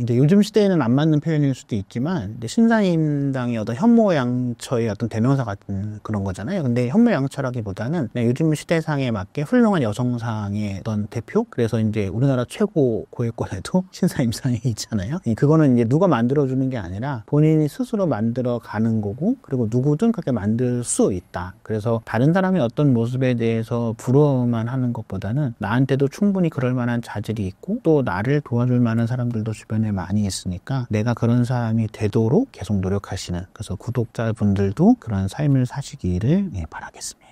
이제 요즘 시대에는 안 맞는 표현일 수도 있지만, 신사임당의 어떤 현모양처의 어떤 대명사 같은 그런 거잖아요. 근데 현모양처라기보다는 요즘 시대상에 맞게 훌륭한 여성상의 어떤 대표? 그래서 이제 우리나라 최고 고액권에도 신사임상이 있잖아요. 그거는 이제 누가 만들어주는 게 아니라 본인이 스스로 만들어 가는 거고, 그리고 누구든 그렇게 만들 수 있다. 그래서 다른 사람의 어떤 모습에 대해서 부러워만 하는 것보다는 나한테도 충분히 그럴 만한 자질이 있고, 또 나를 도와줄 만한 사람들도 주변에 많이 있으니까 내가 그런 사람이 되도록 계속 노력하시는, 그래서 구독자분들도 그런 삶을 사시기를 바라겠습니다.